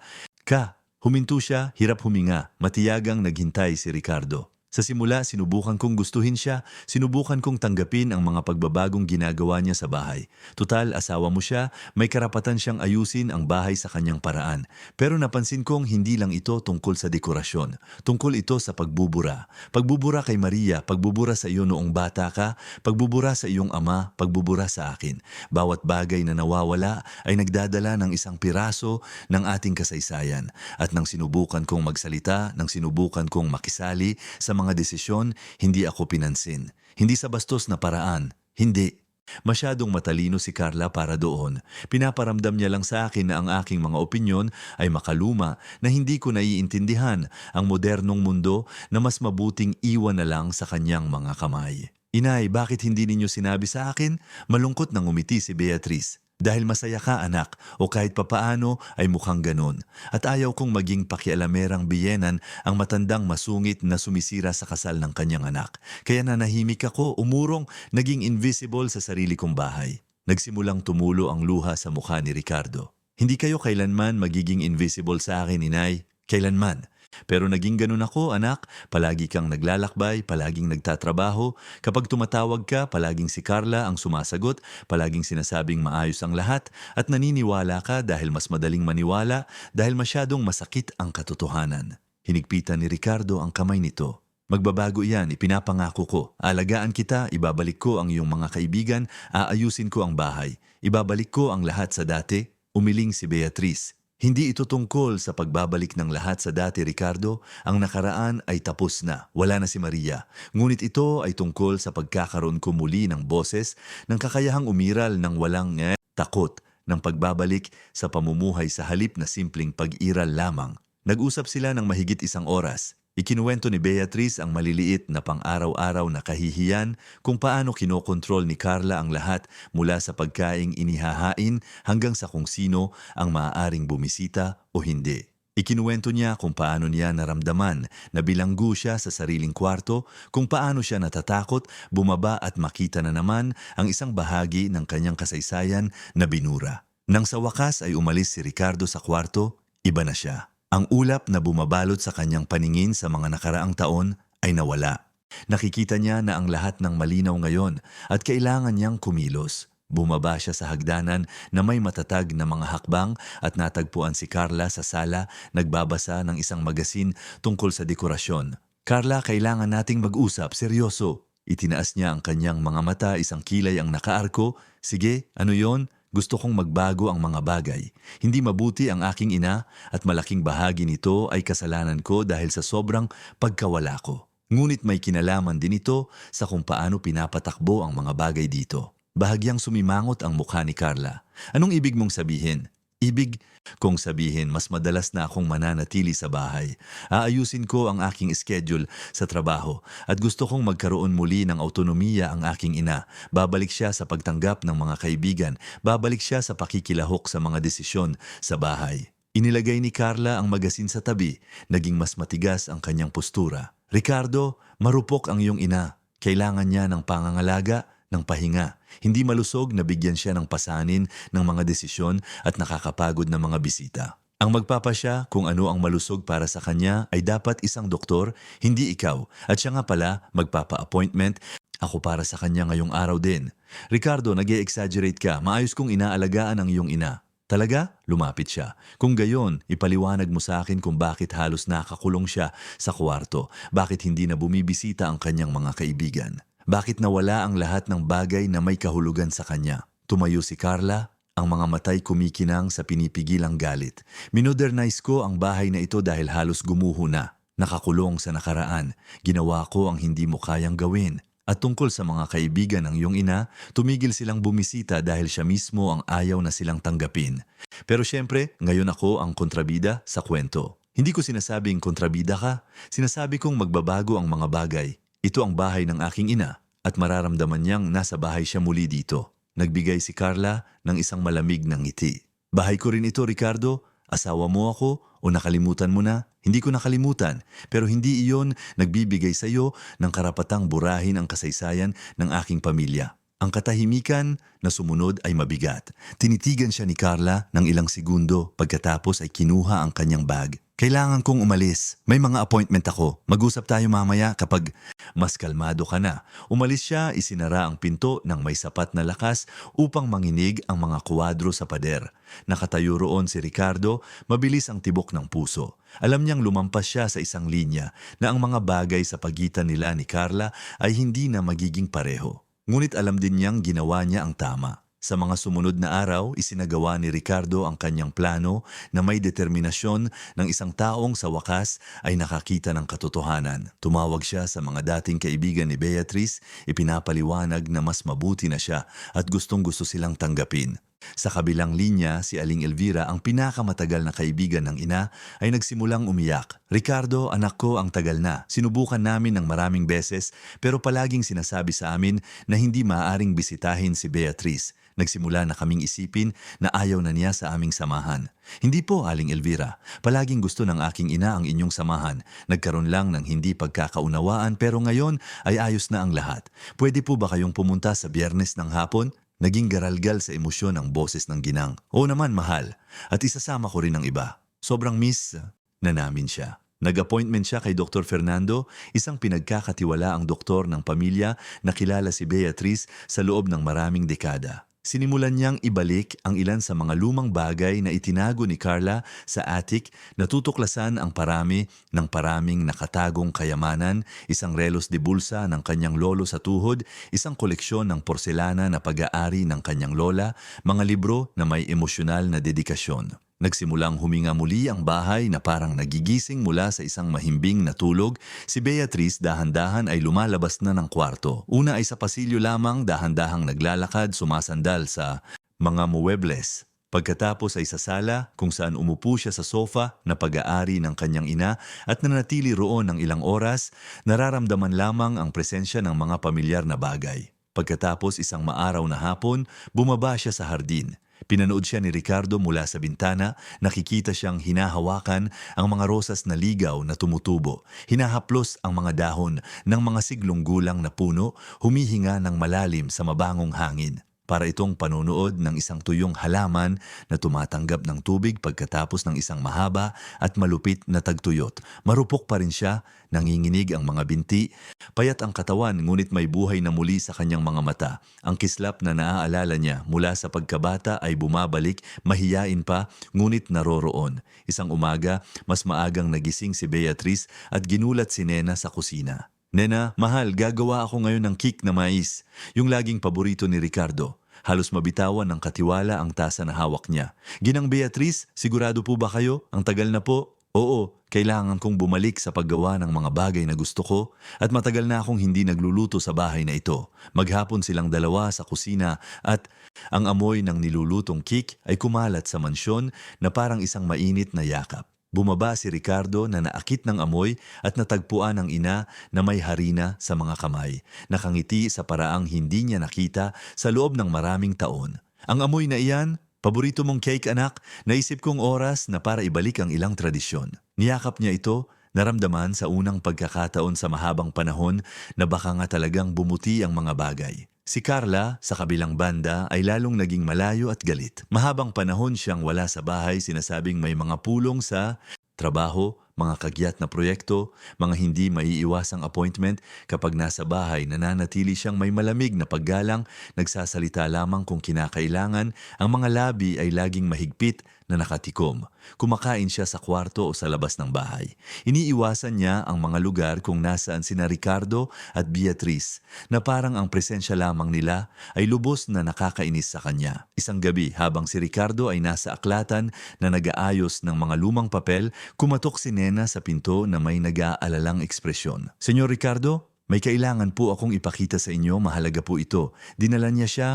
Huminto siya, hirap huminga, matiyagang naghintay si Ricardo. Sa simula, sinubukan kong gustuhin siya, sinubukan kong tanggapin ang mga pagbabagong ginagawa niya sa bahay. Tutal, asawa mo siya, may karapatan siyang ayusin ang bahay sa kanyang paraan. Pero napansin kong hindi lang ito tungkol sa dekorasyon. Tungkol ito sa pagbubura. Pagbubura kay Maria, pagbubura sa iyo noong bata ka, pagbubura sa iyong ama, pagbubura sa akin. Bawat bagay na nawawala ay nagdadala ng isang piraso ng ating kasaysayan. At nang sinubukan kong magsalita, nang sinubukan kong makisali sa mga desisyon, hindi ako pinansin. Hindi sa bastos na paraan. Hindi. Masyadong matalino si Carla para doon. Pinaparamdam niya lang sa akin na ang aking mga opinyon ay makaluma na hindi ko naiintindihan ang modernong mundo na mas mabuting iwan na lang sa kanyang mga kamay. Inay, bakit hindi ninyo sinabi sa akin? Malungkot nang umiti si Beatriz. Dahil masaya ka, anak, o kahit papaano ay mukhang ganun. At ayaw kong maging pakialamerang biyenan ang matandang masungit na sumisira sa kasal ng kanyang anak. Kaya nanahimik ako, umurong, naging invisible sa sarili kong bahay. Nagsimulang tumulo ang luha sa mukha ni Ricardo. Hindi kayo kailanman magiging invisible sa akin, inay. Kailanman. Pero naging ganun ako, anak. Palagi kang naglalakbay, palaging nagtatrabaho. Kapag tumatawag ka, palaging si Carla ang sumasagot, palaging sinasabing maayos ang lahat, at naniniwala ka dahil mas madaling maniwala dahil masyadong masakit ang katotohanan. Hinigpitan ni Ricardo ang kamay nito. Magbabago yan, ipinapangako ko. Alagaan kita, ibabalik ko ang iyong mga kaibigan, aayusin ko ang bahay. Ibabalik ko ang lahat sa dati, umiling si Beatrice. Hindi ito tungkol sa pagbabalik ng lahat sa dati, Ricardo. Ang nakaraan ay tapos na. Wala na si Maria. Ngunit ito ay tungkol sa pagkakaroon ko muli ng boses, ng kakayahang umiral ng walang takot, ng pagbabalik sa pamumuhay sa halip na simpleng pag-iral lamang. Nag-usap sila ng mahigit 1 oras. Ikinuwento ni Beatrice ang maliliit na pang-araw-araw na kahihiyan kung paano kinokontrol ni Carla ang lahat mula sa pagkaing inihahain hanggang sa kung sino ang maaaring bumisita o hindi. Ikinuwento niya kung paano niya naramdaman na bilanggo siya sa sariling kwarto, kung paano siya natatakot, bumaba at makita na naman ang isang bahagi ng kanyang kasaysayan na binura. Nang sa wakas ay umalis si Ricardo sa kwarto, iba na siya. Ang ulap na bumabalot sa kanyang paningin sa mga nakaraang taon ay nawala. Nakikita niya na ang lahat ng malinaw ngayon at kailangan niyang kumilos. Bumaba siya sa hagdanan na may matatag na mga hakbang at natagpuan si Carla sa sala nagbabasa ng isang magasin tungkol sa dekorasyon. Carla, kailangan nating mag-usap, seryoso. Itinaas niya ang kanyang mga mata, isang kilay ang nakaarko. Sige, ano yon? Gusto kong magbago ang mga bagay. Hindi mabuti ang aking ina at malaking bahagi nito ay kasalanan ko dahil sa sobrang pagkawala ko. Ngunit may kinalaman din ito sa kung paano pinapatakbo ang mga bagay dito. Bahagyang sumimangot ang mukha ni Carla. Anong ibig mong sabihin? Ibig kong sabihin mas madalas na akong mananatili sa bahay. Aayusin ko ang aking schedule sa trabaho at gusto kong magkaroon muli ng autonomiya ang aking ina. Babalik siya sa pagtanggap ng mga kaibigan. Babalik siya sa pakikilahok sa mga desisyon sa bahay. Inilagay ni Carla ang magasin sa tabi. Naging mas matigas ang kanyang postura. Ricardo, marupok ang iyong ina. Kailangan niya ng pangangalaga, ng pahinga. Hindi malusog na bigyan siya ng pasanin ng mga desisyon at nakakapagod na mga bisita. Ang magpapasya kung ano ang malusog para sa kanya ay dapat isang doktor, hindi ikaw. At siya nga pala, magpapa-appointment ako para sa kanya ngayong araw din. Ricardo, nag-e-exaggerate ka. Maayos kong inaalagaan ang iyong ina. Talaga? Lumapit siya. Kung gayon, ipaliwanag mo sa akin kung bakit halos nakakulong siya sa kwarto. Bakit hindi na bumibisita ang kanyang mga kaibigan. Bakit nawala ang lahat ng bagay na may kahulugan sa kanya? Tumayo si Carla, ang mga matay kumikinang sa pinipigilang galit. Minodernize ko ang bahay na ito dahil halos gumuho na. Nakakulong sa nakaraan. Ginawa ko ang hindi mo kayang gawin. At tungkol sa mga kaibigan ng iyong ina, tumigil silang bumisita dahil siya mismo ang ayaw na silang tanggapin. Pero syempre, ngayon ako ang kontrabida sa kwento. Hindi ko sinasabing kontrabida ka. Sinasabi kong magbabago ang mga bagay. Ito ang bahay ng aking ina at mararamdaman niyang nasa bahay siya muli dito. Nagbigay si Carla ng isang malamig na ngiti. Bahay ko rin ito, Ricardo. Asawa mo ako o nakalimutan mo na? Hindi ko nakalimutan, pero hindi iyon nagbibigay sa iyo ng karapatang burahin ang kasaysayan ng aking pamilya. Ang katahimikan na sumunod ay mabigat. Tinitigan siya ni Carla ng ilang segundo pagkatapos ay kinuha ang kanyang bag. Kailangan kong umalis. May mga appointment ako. Mag-usap tayo mamaya kapag mas kalmado ka na. Umalis siya, isinara ang pinto ng may sapat na lakas upang manginig ang mga kuwadro sa pader. Nakatayo roon si Ricardo, mabilis ang tibok ng puso. Alam niyang lumampas siya sa isang linya na ang mga bagay sa pagitan nila ni Carla ay hindi na magiging pareho. Ngunit alam din niyang ginawa niya ang tama. Sa mga sumunod na araw, isinagawa ni Ricardo ang kanyang plano na may determinasyon ng isang taong sa wakas ay nakakita ng katotohanan. Tumawag siya sa mga dating kaibigan ni Beatrice, ipinapaliwanag na mas mabuti na siya at gustong-gusto silang tanggapin. Sa kabilang linya, si Aling Elvira, ang pinakamatagal na kaibigan ng ina, ay nagsimulang umiyak. Ricardo, anak ko, ang tagal na. Sinubukan namin ng maraming beses pero palaging sinasabi sa amin na hindi maaaring bisitahin si Beatrice. Nagsimula na kaming isipin na ayaw na niya sa aming samahan. Hindi po, Aling Elvira. Palaging gusto ng aking ina ang inyong samahan. Nagkaroon lang ng hindi pagkakaunawaan pero ngayon ay ayos na ang lahat. Pwede po ba kayong pumunta sa Biyernes ng hapon? Naging garalgal sa emosyon ang boses ng ginang. Oo naman, mahal. At isasama ko rin ang iba. Sobrang miss na namin siya. Nag-appointment siya kay Dr. Fernando, isang pinagkakatiwalaang doktor ng pamilya na kilala si Beatrice sa loob ng maraming dekada. Sinimulan niyang ibalik ang ilan sa mga lumang bagay na itinago ni Carla sa attic na tutuklasan ang parami ng paraming nakatagong kayamanan, isang relos de bulsa ng kanyang lolo sa tuhod, isang koleksyon ng porselana na pag-aari ng kanyang lola, mga libro na may emosyonal na dedikasyon. Nagsimulang huminga muli ang bahay na parang nagigising mula sa isang mahimbing na tulog. Si Beatrice dahan-dahan ay lumalabas na ng kwarto. Una ay sa pasilyo lamang, dahan-dahang naglalakad, sumasandal sa mga muebles. Pagkatapos ay sa sala kung saan umupo siya sa sofa na pag-aari ng kanyang ina at nanatili roon ng ilang oras, nararamdaman lamang ang presensya ng mga pamilyar na bagay. Pagkatapos isang maaraw na hapon, bumaba siya sa hardin. Pinanood siya ni Ricardo mula sa bintana, nakikita siyang hinahawakan ang mga rosas na ligaw na tumutubo. Hinahaplos ang mga dahon ng mga siglong gulang na puno, humihinga ng malalim sa mabangong hangin. Para itong panunood ng isang tuyong halaman na tumatanggap ng tubig pagkatapos ng isang mahaba at malupit na tagtuyot. Marupok pa rin siya, nanginginig ang mga binti, payat ang katawan ngunit may buhay na muli sa kanyang mga mata. Ang kislap na naaalala niya mula sa pagkabata ay bumabalik, mahiyain pa, ngunit naroroon. Isang umaga, mas maagang nagising si Beatrice at ginulat si Nena sa kusina. Nena, mahal, gagawa ako ngayon ng cake na mais, yung laging paborito ni Ricardo. Halos mabitawan ng katiwala ang tasa na hawak niya. Ginang Beatrice, sigurado po ba kayo? Ang tagal na po. Oo, kailangan kong bumalik sa paggawa ng mga bagay na gusto ko at matagal na akong hindi nagluluto sa bahay na ito. Maghapon silang dalawa sa kusina at ang amoy ng nilulutong cake ay kumalat sa mansyon na parang isang mainit na yakap. Bumaba si Ricardo na naakit ng amoy at natagpuan ang ina na may harina sa mga kamay. Nakangiti sa paraang hindi niya nakita sa loob ng maraming taon. Ang amoy na iyan, paborito mong cake anak, naisip kong oras na para ibalik ang ilang tradisyon. Niyakap niya ito, naramdaman sa unang pagkakataon sa mahabang panahon na baka nga talagang bumuti ang mga bagay. Si Carla, sa kabilang banda, ay lalong naging malayo at galit. Mahabang panahon siyang wala sa bahay, sinasabing may mga pulong sa trabaho, mga kagyat na proyekto, mga hindi maiiwasang appointment. Kapag nasa bahay, nananatili siyang may malamig na paggalang, nagsasalita lamang kung kinakailangan, ang mga labi ay laging mahigpit na nakatikom. Kumakain siya sa kwarto o sa labas ng bahay. Iniiwasan niya ang mga lugar kung nasaan sina Ricardo at Beatrice, na parang ang presensya lamang nila ay lubos na nakakainis sa kanya. Isang gabi, habang si Ricardo ay nasa aklatan na nag-aayos ng mga lumang papel, kumatok si Nena sa pinto na may nag-aalalang ekspresyon. Senyor Ricardo, may kailangan po akong ipakita sa inyo, mahalaga po ito. Dinala niya siya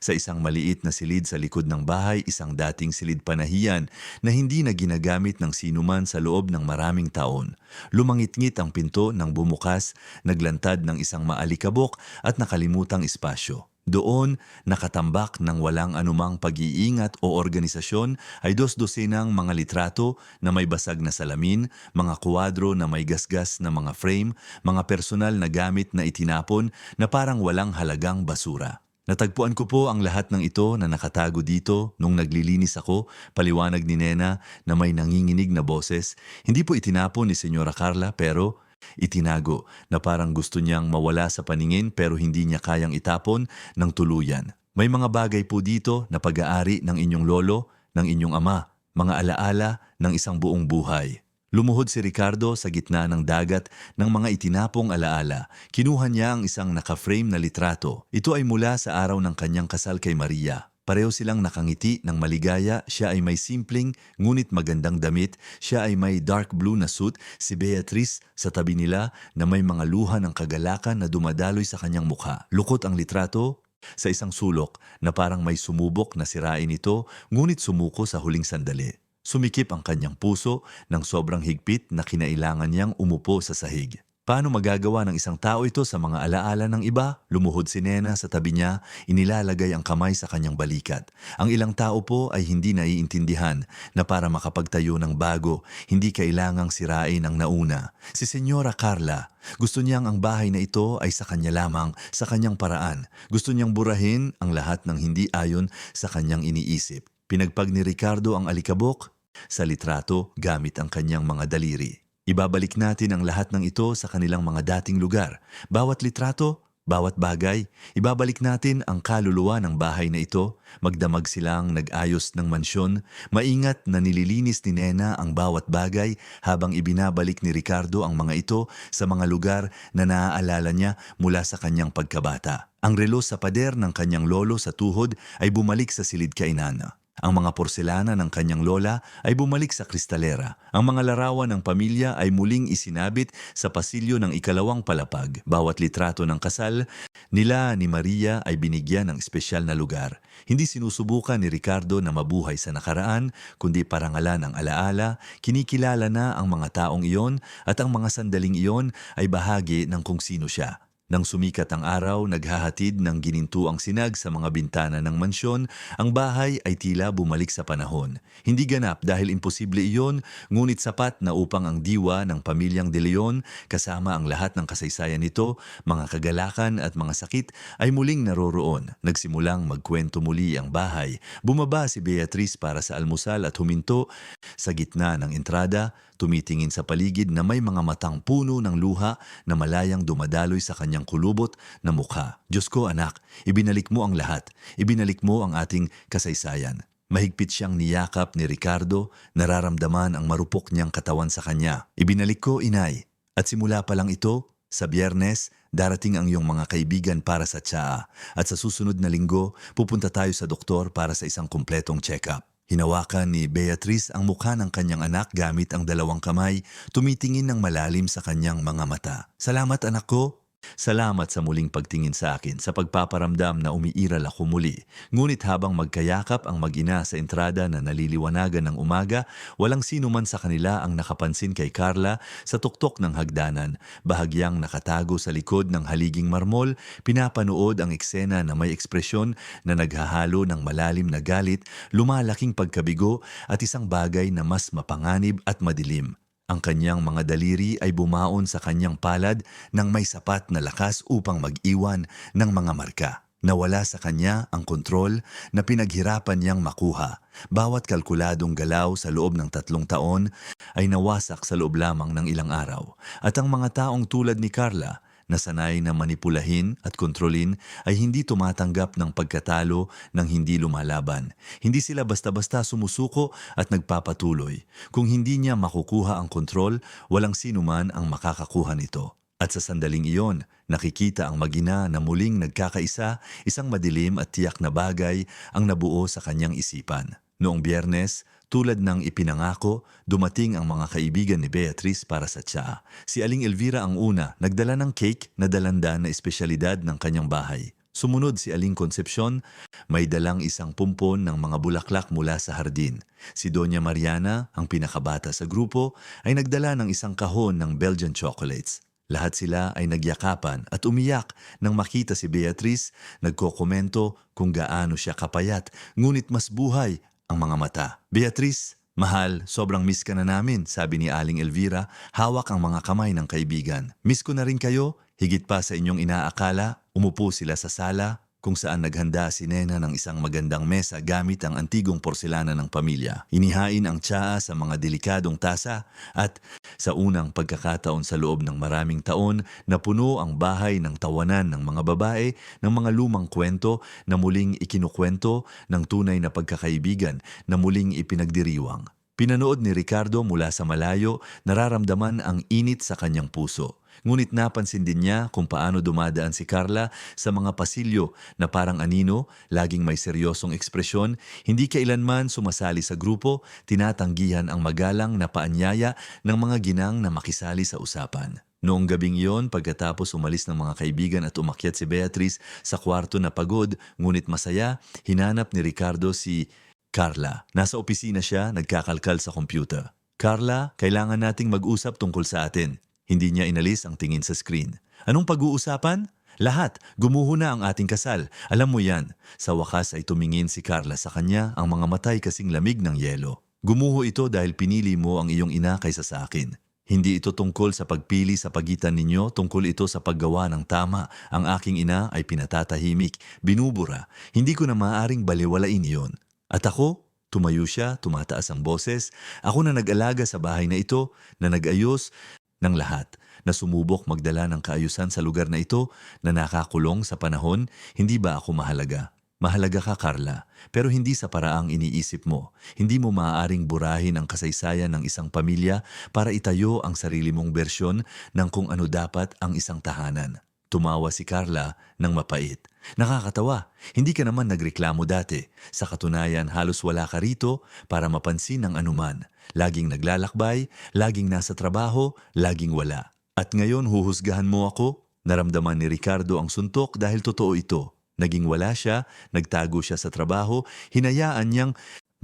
sa isang maliit na silid sa likod ng bahay, isang dating silid panahiyan na hindi na ginagamit ng sinuman sa loob ng maraming taon. Lumangit-ngit ang pinto nang bumukas, naglantad ng isang maalikabok at nakalimutang espasyo. Doon, nakatambak ng walang anumang pag-iingat o organisasyon ay dos-dosenang mga litrato na may basag na salamin, mga kuwadro na may gasgas na mga frame, mga personal na gamit na itinapon na parang walang halagang basura. Natagpuan ko po ang lahat ng ito na nakatago dito nung naglilinis ako, paliwanag ni Nena na may nanginginig na boses. Hindi po itinapon ni Senyora Carla pero itinago na parang gusto niyang mawala sa paningin pero hindi niya kayang itapon ng tuluyan. May mga bagay po dito na pag-aari ng inyong lolo, ng inyong ama, mga alaala ng isang buong buhay. Lumuhod si Ricardo sa gitna ng dagat ng mga itinapong alaala. Kinuha niya ang isang naka-frame na litrato. Ito ay mula sa araw ng kanyang kasal kay Maria. Pareho silang nakangiti ng maligaya, siya ay may simpleng ngunit magandang damit, siya ay may dark blue na suit, si Beatrice sa tabi nila na may mga luha ng kagalakan na dumadaloy sa kanyang mukha. Lukot ang litrato sa isang sulok na parang may sumubok na sirain ito, ngunit sumuko sa huling sandali. Sumikip ang kanyang puso ng sobrang higpit na kinailangan niyang umupo sa sahig. Paano magagawa ng isang tao ito sa mga alaala ng iba? Lumuhod si Nena sa tabi niya, inilalagay ang kamay sa kanyang balikat. Ang ilang tao po ay hindi naiintindihan na para makapagtayo ng bago, hindi kailangang sirain ang nauna. Si Senyora Carla, gusto niyang ang bahay na ito ay sa kanya lamang, sa kanyang paraan. Gusto niyang burahin ang lahat ng hindi ayon sa kanyang iniisip. Pinagpag ni Ricardo ang alikabok sa litrato gamit ang kanyang mga daliri. Ibabalik natin ang lahat ng ito sa kanilang mga dating lugar. Bawat litrato, bawat bagay, ibabalik natin ang kaluluwa ng bahay na ito. Magdamag silang nag-ayos ng mansyon, maingat na nililinis ni Nena ang bawat bagay habang ibinabalik ni Ricardo ang mga ito sa mga lugar na naaalala niya mula sa kanyang pagkabata. Ang relo sa pader ng kanyang lolo sa tuhod ay bumalik sa silid kainan. Ang mga porselana ng kanyang lola ay bumalik sa kristalera. Ang mga larawan ng pamilya ay muling isinabit sa pasilyo ng ikalawang palapag. Bawat litrato ng kasal nila ni Maria ay binigyan ng espesyal na lugar. Hindi sinusubukan ni Ricardo na mabuhay sa nakaraan, kundi parangalan ang alaala, kinikilala na ang mga taong iyon at ang mga sandaling iyon ay bahagi ng kung sino siya. Nang sumikat ang araw, naghahatid ng ginintuang sinag sa mga bintana ng mansyon, ang bahay ay tila bumalik sa panahon. Hindi ganap dahil imposible iyon, ngunit sapat na upang ang diwa ng pamilyang De Leon, kasama ang lahat ng kasaysayan nito, mga kagalakan at mga sakit, ay muling naroroon. Nagsimulang magkwento muli ang bahay. Bumaba si Beatriz para sa almusal at huminto sa gitna ng entrada, tumitingin sa paligid na may mga matang puno ng luha na malayang dumadaloy sa kanyang kulubot na mukha. Diyos ko anak, ibinalik mo ang lahat. Ibinalik mo ang ating kasaysayan. Mahigpit siyang niyakap ni Ricardo, nararamdaman ang marupok niyang katawan sa kanya. Ibinalik ko, inay. At simula pa lang ito, sa Biyernes, darating ang iyong mga kaibigan para sa tsaa. At sa susunod na linggo, pupunta tayo sa doktor para sa isang kumpletong check-up. Hinawakan ni Beatriz ang mukha ng kanyang anak gamit ang dalawang kamay, tumitingin ng malalim sa kanyang mga mata. Salamat anak ko. Salamat sa muling pagtingin sa akin, sa pagpaparamdam na umiiral ako muli. Ngunit habang magkayakap ang mag-ina sa entrada na naliliwanagan ng umaga, walang sino man sa kanila ang nakapansin kay Carla sa tuktok ng hagdanan. Bahagyang nakatago sa likod ng haliging marmol, pinapanood ang eksena na may ekspresyon na naghahalo ng malalim na galit, lumalaking pagkabigo at isang bagay na mas mapanganib at madilim. Ang kanyang mga daliri ay bumaon sa kanyang palad nang may sapat na lakas upang mag-iwan ng mga marka. Nawala sa kanya ang kontrol na pinaghirapan niyang makuha. Bawat kalkuladong galaw sa loob ng 3 taon ay nawasak sa loob lamang ng ilang araw. At ang mga taong tulad ni Carla, na sanay na manipulahin at kontrolin, ay hindi tumatanggap ng pagkatalo ng hindi lumalaban. Hindi sila basta-basta sumusuko at nagpapatuloy. Kung hindi niya makukuha ang kontrol, walang sinuman ang makakakuha nito. At sa sandaling iyon, nakikita ang mag-ina na muling nagkakaisa, isang madilim at tiyak na bagay ang nabuo sa kanyang isipan. Noong Biyernes, tulad ng ipinangako, dumating ang mga kaibigan ni Beatriz para sa tsaa. Si Aling Elvira ang una, nagdala ng cake na dalandan na espesyalidad ng kanyang bahay. Sumunod si Aling Concepcion, may dalang isang pumpon ng mga bulaklak mula sa hardin. Si Doña Mariana, ang pinakabata sa grupo, ay nagdala ng isang kahon ng Belgian chocolates. Lahat sila ay nagyakapan at umiyak nang makita si Beatriz, nagkokomento kung gaano siya kapayat, ngunit mas buhay ang mga mata. Beatriz, mahal, sobrang miss ka na namin, sabi ni Aling Elvira, hawak ang mga kamay ng kaibigan. Miss ko na rin kayo, higit pa sa inyong inaakala. Umupo sila sa sala, kung saan naghanda si Nena ng isang magandang mesa gamit ang antigong porselana ng pamilya. Inihain ang tsaa sa mga delikadong tasa at sa unang pagkakataon sa loob ng maraming taon na puno ang bahay ng tawanan ng mga babae ng mga lumang kwento na muling ikinukwento ng tunay na pagkakaibigan na muling ipinagdiriwang. Pinanood ni Ricardo mula sa malayo, nararamdaman ang init sa kanyang puso. Ngunit napansin din niya kung paano dumadaan si Carla sa mga pasilyo na parang anino, laging may seryosong ekspresyon, hindi kailanman sumasali sa grupo, tinatanggihan ang magalang na paanyaya ng mga ginang na makisali sa usapan. Noong gabing iyon, pagkatapos umalis ng mga kaibigan at umakyat si Beatriz sa kwarto na pagod, ngunit masaya, hinanap ni Ricardo si Carla. Nasa opisina siya, nagkakalkal sa computer. Carla, kailangan nating mag-usap tungkol sa atin. Hindi niya inalis ang tingin sa screen. Anong pag-uusapan? Lahat, gumuho na ang ating kasal. Alam mo yan. Sa wakas ay tumingin si Carla sa kanya, ang mga matay kasing lamig ng yelo. Gumuho ito dahil pinili mo ang iyong ina kaysa sa akin. Hindi ito tungkol sa pagpili sa pagitan ninyo, tungkol ito sa paggawa ng tama. Ang aking ina ay pinatatahimik, binubura. Hindi ko na maaaring baliwalain iyon. At ako? Tumayo siya, tumataas ang boses. Ako na nag-alaga sa bahay na ito, na nag-ayos ng lahat, na sumubok magdala ng kaayusan sa lugar na ito, na nakakulong sa panahon, hindi ba ako mahalaga? Mahalaga ka, Carla, pero hindi sa paraang iniisip mo. Hindi mo maaaring burahin ang kasaysayan ng isang pamilya para itayo ang sarili mong bersyon ng kung ano dapat ang isang tahanan. Tumawa si Carla ng mapait. Nakakatawa, hindi ka naman nagreklamo dati. Sa katunayan, halos wala ka rito para mapansin ang anuman. Laging naglalakbay, laging nasa trabaho, laging wala. At ngayon huhusgahan mo ako? Naramdaman ni Ricardo ang suntok dahil totoo ito. Naging wala siya, nagtago siya sa trabaho, hinayaan niyang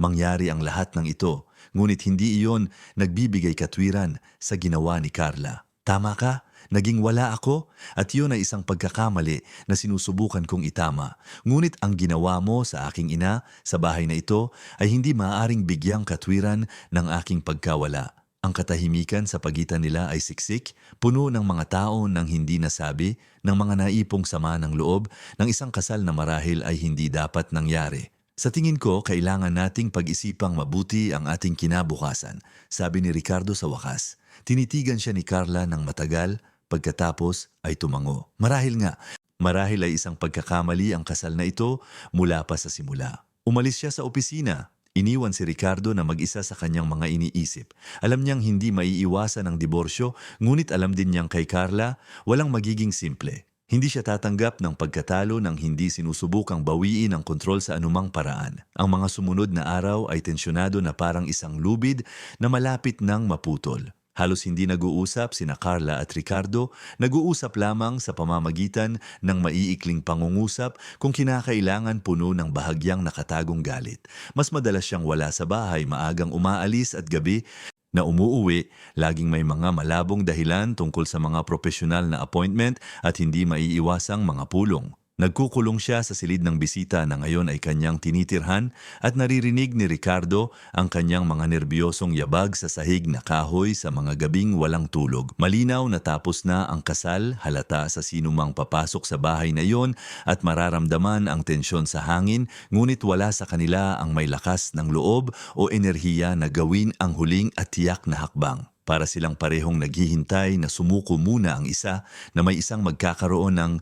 mangyari ang lahat ng ito. Ngunit hindi iyon nagbibigay katwiran sa ginawa ni Carla. Tama ka, naging wala ako at iyon ay isang pagkakamali na sinusubukan kong itama. Ngunit ang ginawa mo sa aking ina sa bahay na ito ay hindi maaaring bigyang katwiran ng aking pagkawala. Ang katahimikan sa pagitan nila ay siksik, puno ng mga tao nang hindi nasabi, ng mga naipong sama ng loob, ng isang kasal na marahil ay hindi dapat nangyari. Sa tingin ko, kailangan nating pag-isipang mabuti ang ating kinabukasan, sabi ni Ricardo sa wakas. Tinitigan siya ni Carla ng matagal, pagkatapos ay tumango. Marahil nga, marahil ay isang pagkakamali ang kasal na ito mula pa sa simula. Umalis siya sa opisina. Iniwan si Ricardo na mag-isa sa kanyang mga iniisip. Alam niyang hindi maiiwasan ang diborsyo, ngunit alam din niyang kay Carla, walang magiging simple. Hindi siya tatanggap ng pagkatalo nang hindi sinusubukang bawiin ang kontrol sa anumang paraan. Ang mga sumunod na araw ay tensyonado na parang isang lubid na malapit nang maputol. Halos hindi nag-uusap sina Carla at Ricardo, nag-uusap lamang sa pamamagitan ng maiikling pangungusap kung kinakailangan puno ng bahagyang nakatagong galit. Mas madalas siyang wala sa bahay, maagang umaalis at gabi na umuuwi, laging may mga malabong dahilan tungkol sa mga profesional na appointment at hindi maiiwasang mga pulong. Nagkukulong siya sa silid ng bisita na ngayon ay kanyang tinitirhan at naririnig ni Ricardo ang kanyang mga nerbiyosong yabag sa sahig na kahoy sa mga gabing walang tulog. Malinaw na tapos na ang kasal, halata sa sinumang papasok sa bahay na iyon at mararamdaman ang tensyon sa hangin, ngunit wala sa kanila ang may lakas ng loob o enerhiya na gawin ang huling at tiyak na hakbang. Para silang parehong naghihintay na sumuko muna ang isa na may isang magkakaroon ng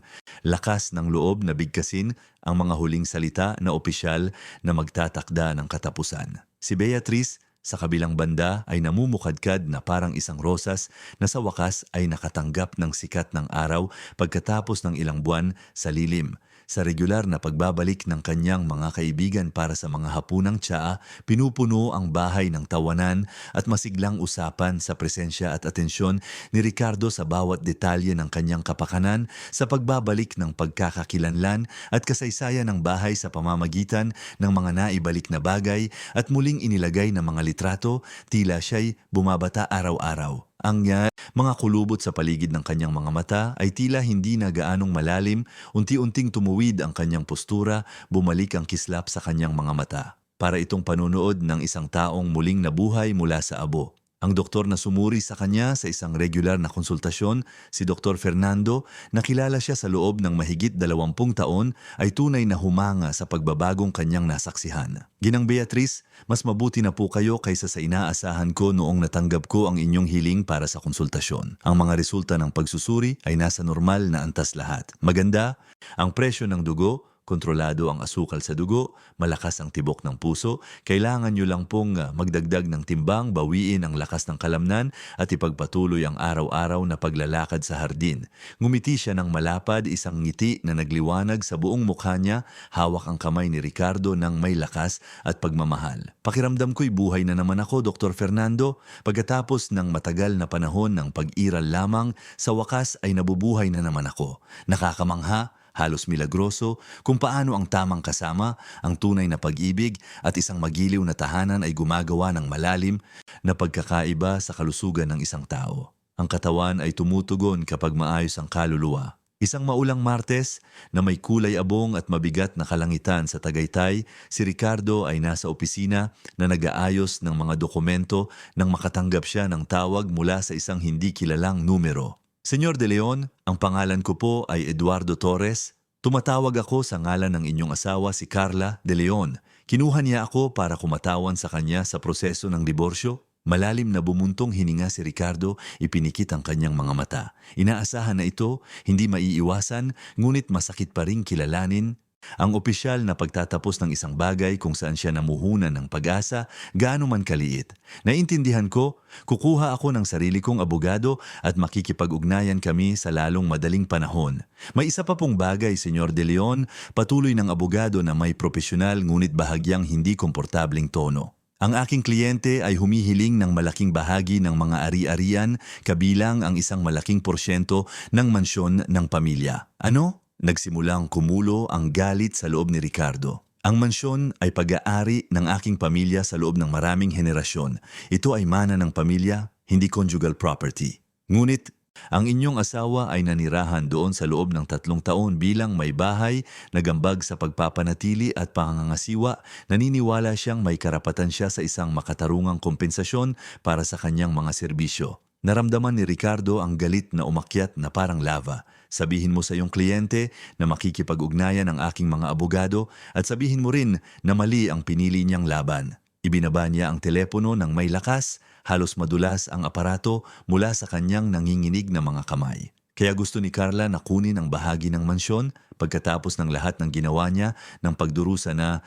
lakas ng loob na bigkasin ang mga huling salita na opisyal na magtatakda ng katapusan. Si Beatrice sa kabilang banda ay namumukadkad na parang isang rosas na sa wakas ay nakatanggap ng sikat ng araw pagkatapos ng ilang buwan sa lilim. Sa regular na pagbabalik ng kanyang mga kaibigan para sa mga hapunang tsaa, pinupuno ang bahay ng tawanan at masiglang usapan sa presensya at atensyon ni Ricardo sa bawat detalye ng kanyang kapakanan sa pagbabalik ng pagkakakilanlan at kasaysayan ng bahay sa pamamagitan ng mga naibalik na bagay at muling inilagay na mga litrato, tila siya'y bumabata araw-araw. Ang mga kulubot sa paligid ng kanyang mga mata ay tila hindi na gaanong malalim, unti-unting tumuwid ang kanyang postura, bumalik ang kislap sa kanyang mga mata. Para itong panunood ng isang taong muling nabuhay mula sa abo. Ang doktor na sumuri sa kanya sa isang regular na konsultasyon, si Dr. Fernando, nakilala siya sa loob ng mahigit 20 taon, ay tunay na humanga sa pagbabagong kanyang nasaksihan. Ginang Beatrice, mas mabuti na po kayo kaysa sa inaasahan ko noong natanggap ko ang inyong hiling para sa konsultasyon. Ang mga resulta ng pagsusuri ay nasa normal na antas lahat. Maganda, ang presyo ng dugo, kontrolado ang asukal sa dugo, malakas ang tibok ng puso, kailangan nyo lang pong magdagdag ng timbang, bawiin ang lakas ng kalamnan at ipagpatuloy ang araw-araw na paglalakad sa hardin. Ngumiti siya ng malapad, isang ngiti na nagliwanag sa buong mukha niya, hawak ang kamay ni Ricardo ng may lakas at pagmamahal. Pakiramdam ko'y buhay na naman ako, Dr. Fernando. Pagkatapos ng matagal na panahon ng pag-iral lamang, sa wakas ay nabubuhay na naman ako. Nakakamangha, halos milagroso, kung paano ang tamang kasama, ang tunay na pag-ibig at isang magiliw na tahanan ay gumagawa ng malalim na pagkakaiba sa kalusugan ng isang tao. Ang katawan ay tumutugon kapag maayos ang kaluluwa. Isang maulang Martes na may kulay abong at mabigat na kalangitan sa Tagaytay, si Ricardo ay nasa opisina na nag-aayos ng mga dokumento nang makatanggap siya ng tawag mula sa isang hindi kilalang numero. Senyor De Leon, ang pangalan ko po ay Eduardo Torres. Tumatawag ako sa ngalan ng inyong asawa si Carla De Leon. Kinuha niya ako para kumatawan sa kanya sa proseso ng diborsyo. Malalim na bumuntong hininga si Ricardo, ipinikit ang kanyang mga mata. Inaasahan na ito, hindi maiiwasan, ngunit masakit pa ring kilalanin ang opisyal na pagtatapos ng isang bagay kung saan siya namuhunan ng pag-asa, gaano man kaliit. Naintindihan ko, kukuha ako ng sarili kong abogado at makikipag-ugnayan kami sa lalong madaling panahon. May isa pa pong bagay, Senyor De Leon, patuloy ng abogado na may profesional ngunit bahagyang hindi komportabling tono. Ang aking kliyente ay humihiling ng malaking bahagi ng mga ari-arian, kabilang ang isang malaking porsyento ng mansyon ng pamilya. Ano? Nagsimulang kumulo ang galit sa loob ni Ricardo. Ang mansyon ay pag-aari ng aking pamilya sa loob ng maraming henerasyon. Ito ay mana ng pamilya, hindi conjugal property. Ngunit, ang inyong asawa ay nanirahan doon sa loob ng 3 taon bilang may bahay, nagambag sa pagpapanatili at pangangasiwa, naniniwala siyang may karapatan siya sa isang makatarungang kompensasyon para sa kanyang mga serbisyo. Naramdaman ni Ricardo ang galit na umakyat na parang lava. Sabihin mo sa iyong kliyente na makikipag-ugnayan ang aking mga abogado at sabihin mo rin na mali ang pinili niyang laban. Ibinaba niya ang telepono ng may lakas, halos madulas ang aparato mula sa kanyang nanginginig na mga kamay. Kaya gusto ni Carla na kunin ang bahagi ng mansyon pagkatapos ng lahat ng ginawa niya ng pagdurusa na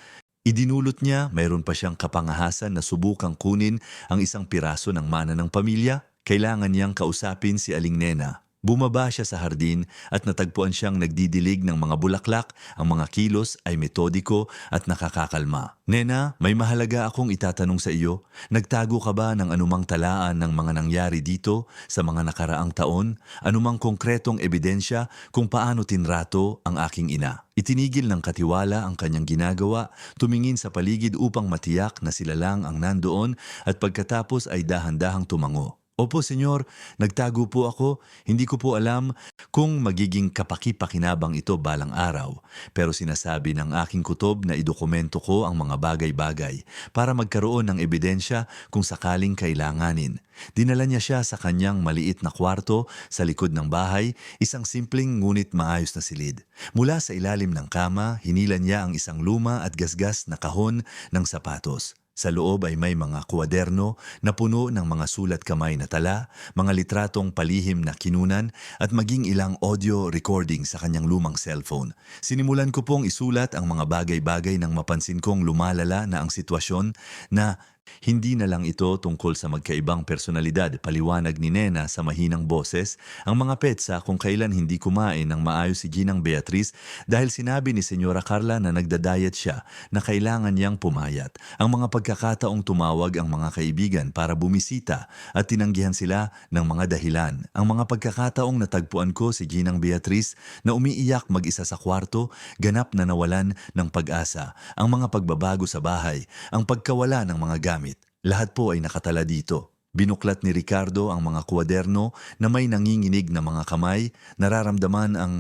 idinulot niya, mayroon pa siyang kapangahasan na subukang kunin ang isang piraso ng mana ng pamilya. Kailangan niyang kausapin si Aling Nena. Bumaba siya sa hardin at natagpuan siyang nagdidilig ng mga bulaklak. Ang mga kilos ay metodiko at nakakakalma. Nena, may mahalaga akong itatanong sa iyo. Nagtago ka ba ng anumang talaan ng mga nangyari dito sa mga nakaraang taon? Anumang konkretong ebidensya kung paano tinrato ang aking ina? Itinigil ng katiwala ang kanyang ginagawa, tumingin sa paligid upang matiyak na sila lang ang nandoon at pagkatapos ay dahan-dahang tumango. Opo, senyor, nagtago po ako. Hindi ko po alam kung magiging kapaki-pakinabang ito balang araw. Pero sinasabi ng aking kutob na idokumento ko ang mga bagay-bagay para magkaroon ng ebidensya kung sakaling kailanganin. Dinala niya siya sa kanyang maliit na kwarto sa likod ng bahay, isang simpleng ngunit maayos na silid. Mula sa ilalim ng kama, hinila niya ang isang luma at gasgas na kahon ng sapatos. Sa loob ay may mga kwaderno na puno ng mga sulat kamay na tala, mga litratong palihim na kinunan at maging ilang audio recording sa kanyang lumang cellphone. Sinimulan ko pong isulat ang mga bagay-bagay nang mapansin kong lumalala na ang sitwasyon na hindi na lang ito tungkol sa magkaibang personalidad, paliwanag ni Nena sa mahinang boses, ang mga petsa kung kailan hindi kumain ng maayos si Ginang Beatriz dahil sinabi ni Senyora Carla na nagda-diet siya na kailangan niyang pumayat. Ang mga pagkakataong tumawag ang mga kaibigan para bumisita at tinanggihan sila ng mga dahilan. Ang mga pagkakataong natagpuan ko si Ginang Beatriz na umiiyak mag-isa sa kwarto, ganap na nawalan ng pag-asa. Ang mga pagbabago sa bahay, ang pagkawala ng mga gamit, lahat po ay nakatala dito. Binuklat ni Ricardo ang mga kwaderno na may nanginginig na mga kamay, nararamdaman ang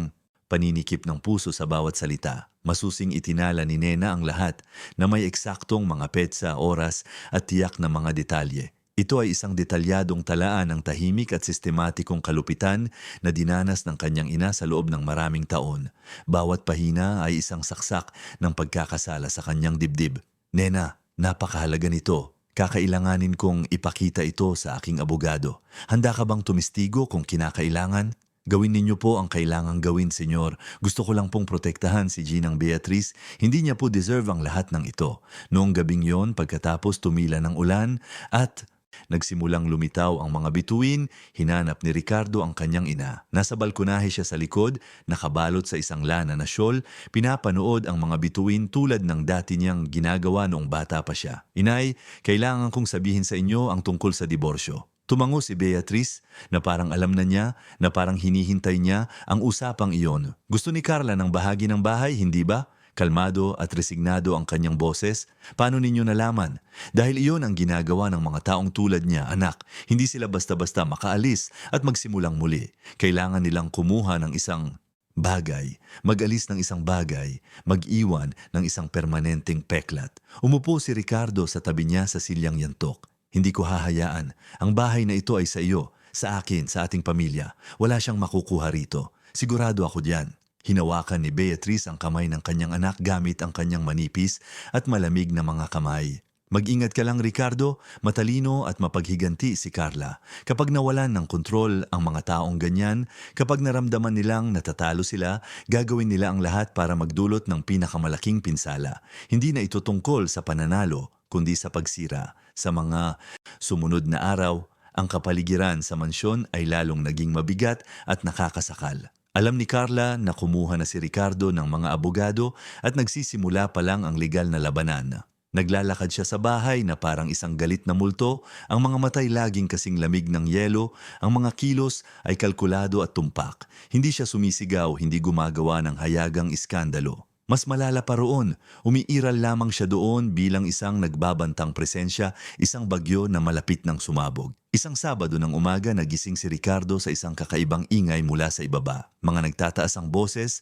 paninikip ng puso sa bawat salita. Masusing itinala ni Nena ang lahat na may eksaktong mga petsa, oras at tiyak na mga detalye. Ito ay isang detalyadong talaan ng tahimik at sistematikong kalupitan na dinanas ng kanyang ina sa loob ng maraming taon. Bawat pahina ay isang saksak ng pagkakasala sa kanyang dibdib. Nena, napakahalaga nito. Kakailanganin kong ipakita ito sa aking abogado. Handa ka bang tumistigo kung kinakailangan? Gawin ninyo po ang kailangang gawin, senyor. Gusto ko lang pong protektahan si Ginang Beatriz. Hindi niya po deserve ang lahat ng ito. Noong gabing yon, pagkatapos tumila ng ulan at nagsimulang lumitaw ang mga bituin, hinanap ni Ricardo ang kanyang ina. Nasa balkonahe siya sa likod, nakabalot sa isang lana na shawl, pinapanood ang mga bituin tulad ng dati niyang ginagawa noong bata pa siya. Inay, kailangan kong sabihin sa inyo ang tungkol sa diborsyo. Tumango si Beatriz na parang alam na niya, na parang hinihintay niya ang usapang iyon. Gusto ni Carla ng bahagi ng bahay, hindi ba? Kalmado at resignado ang kanyang boses. Paano ninyo nalaman? Dahil iyon ang ginagawa ng mga taong tulad niya, anak. Hindi sila basta-basta makaalis at magsimulang muli. Kailangan nilang kumuha ng isang bagay, mag-alis ng isang bagay, mag-iwan ng isang permanenteng peklat. Umupo si Ricardo sa tabi niya sa silyang yantok. Hindi ko hahayaan. Ang bahay na ito ay sa iyo, sa akin, sa ating pamilya. Wala siyang makukuha rito. Sigurado ako diyan. Hinawakan ni Beatrice ang kamay ng kanyang anak gamit ang kanyang manipis at malamig na mga kamay. Mag-ingat ka lang, Ricardo, matalino at mapaghiganti si Carla. Kapag nawalan ng kontrol ang mga taong ganyan, kapag naramdaman nilang natatalo sila, gagawin nila ang lahat para magdulot ng pinakamalaking pinsala. Hindi na ito tungkol sa pananalo, kundi sa pagsira. Sa mga sumunod na araw, ang kapaligiran sa mansyon ay lalong naging mabigat at nakakasakal. Alam ni Carla na kumuha na si Ricardo ng mga abogado at nagsisimula pa lang ang legal na labanan. Naglalakad siya sa bahay na parang isang galit na multo, ang mga matay laging kasing lamig ng yelo, ang mga kilos ay kalkulado at tumpak. Hindi siya sumisigaw, hindi gumagawa ng hayagang iskandalo. Mas malala pa roon, umiiral lamang siya doon bilang isang nagbabantang presensya, isang bagyo na malapit ng sumabog. Isang Sabado ng umaga nagising si Ricardo sa isang kakaibang ingay mula sa ibaba. Mga nagtataas ang boses,